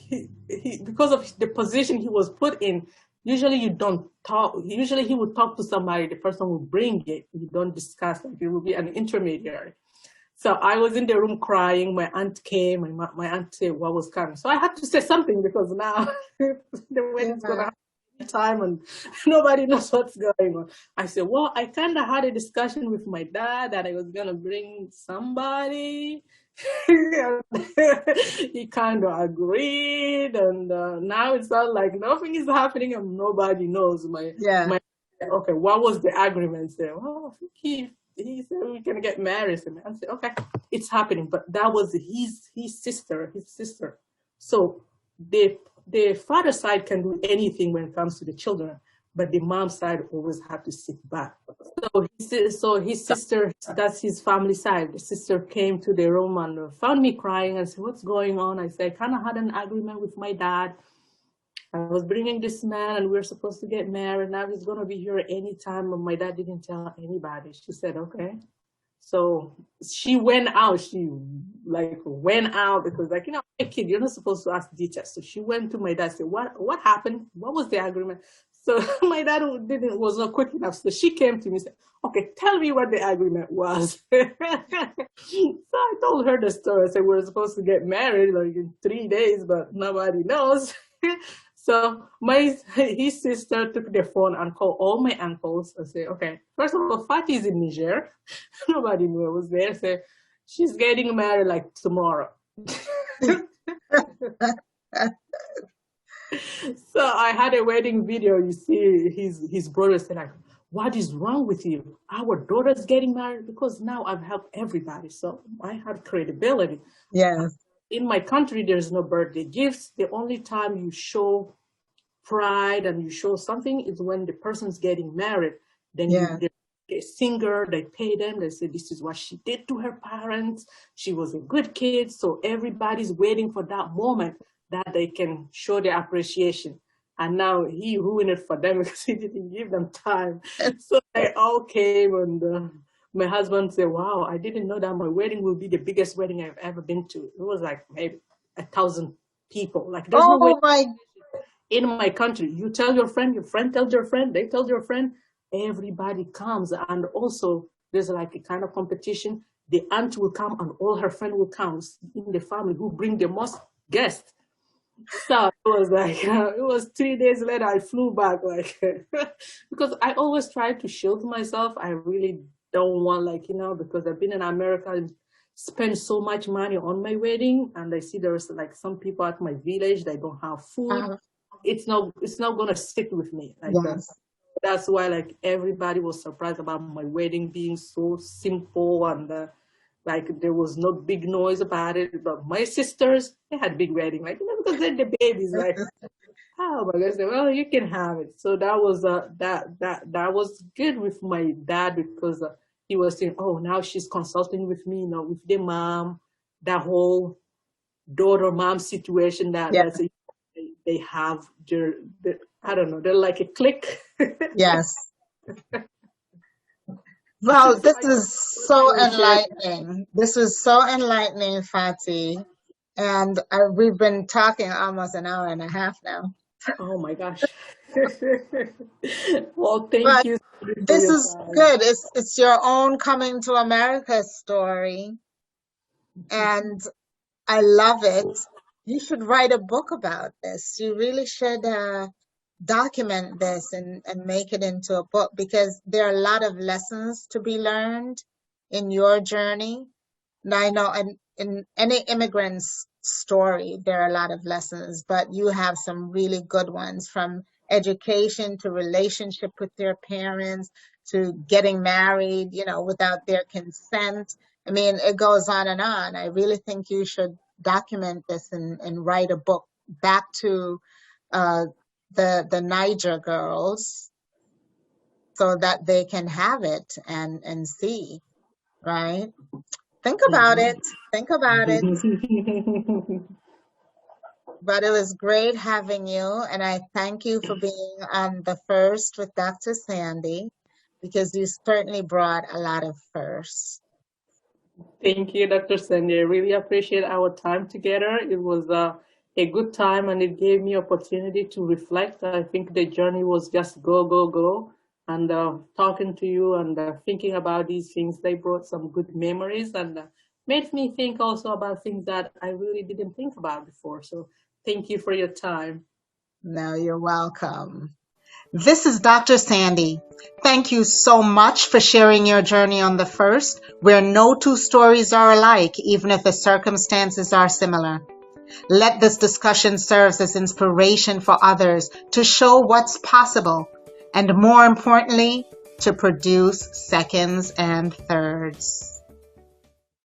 because of the position he was put in. Usually you don't talk. Usually he would talk to somebody. The person will bring it. You don't discuss. Like it will be an intermediary. So I was in the room crying. My aunt came, and my aunt said what was coming. So I had to say something because now the wedding's gonna Yeah. happen time and nobody knows what's going on. I said, well, I kind of had a discussion with my dad that I was gonna bring somebody. He kind of agreed, and now it's not like nothing is happening and nobody knows. Yeah. My okay, what was the agreement there? Well, I think he said we can get married. And I said, okay, it's happening. But that was his sister. So the father side can do anything when it comes to the children, but the mom side always have to sit back. So his sister, that's his family side. The sister came to the room and found me crying and said, what's going on? I said, I kind of had an agreement with my dad. I was bringing this man and we are supposed to get married. Now he's going to be here anytime. And my dad didn't tell anybody. She said, okay. So she went out. She like went out because like, a kid, you're not supposed to ask details. So she went to my dad and said, what happened? What was the agreement? So my dad was not quick enough. So she came to me and said, okay, tell me what the agreement was. So I told her the story. I said, we're supposed to get married like in 3 days, but nobody knows. So his sister took the phone and called all my uncles and said, okay, first of all, Fati is in Niger. Nobody knew I was there. So she's getting married like tomorrow. So I had a wedding video. You see his brother said like, what is wrong with you? Our daughter's getting married because now I've helped everybody. So I had credibility. Yes. In my country, there's no birthday gifts. The only time you show pride and you show something is when the person's getting married. Then Yeah. a singer, they pay them, they say this is what she did to her parents. She was a good kid. So everybody's waiting for that moment that they can show their appreciation. And now he ruined it for them because he didn't give them time. So they all came and my husband said, wow, I didn't know that my wedding will be the biggest wedding I've ever been to. It was like maybe 1,000 people. Like there's no way Oh my. in my country. You tell your friend tells your friend, they tell your friend, everybody comes. And also there's like a kind of competition. The aunt will come and all her friends will come in the family who bring the most guests. So it was like, it was 3 days later, I flew back like, because I always try to shield myself. I really don't want because I've been in America and spent so much money on my wedding. And I see there's like some people at my village, they don't have food. It's not going to sit with me like that. Yes. That's why like everybody was surprised about my wedding being so simple and like there was no big noise about it. But my sisters, they had big wedding, like because they're the babies. Like, oh my gosh, well you can have it. So that was that was good with my dad because he was saying, oh now she's consulting with me, with the mom, that whole daughter mom situation Yeah. that's they have their I don't know, they're like a clique. Yes. Well, So this I is thought so I will share. enlightening. This was so enlightening, Fati. And we've been talking almost an hour and a half now. Oh my gosh. Well, thank But you for this your is time. good. It's your own coming to America story. And I love it. You should write a book about this. You really should document this and make it into a book because there are a lot of lessons to be learned in your journey. And I know in any immigrant's story, there are a lot of lessons, but you have some really good ones from education to relationship with their parents to getting married, without their consent. I mean, it goes on and on. I really think you should document this and write a book back to uh, the Niger girls so that they can have it and see, right? Think about Mhm. it. Think about it. But it was great having you, and I thank you for being on the first with Dr. Sandy because you certainly brought a lot of firsts. Thank you, Dr. Sandy. I really appreciate our time together. It was a good time and it gave me opportunity to reflect. I think the journey was just go, go, go. And talking to you and thinking about these things, they brought some good memories and made me think also about things that I really didn't think about before. So thank you for your time. No, you're welcome. This is Dr. Sandy. Thank you so much for sharing your journey on the first, where no two stories are alike, even if the circumstances are similar. Let this discussion serve as inspiration for others to show what's possible, and more importantly, to produce seconds and thirds.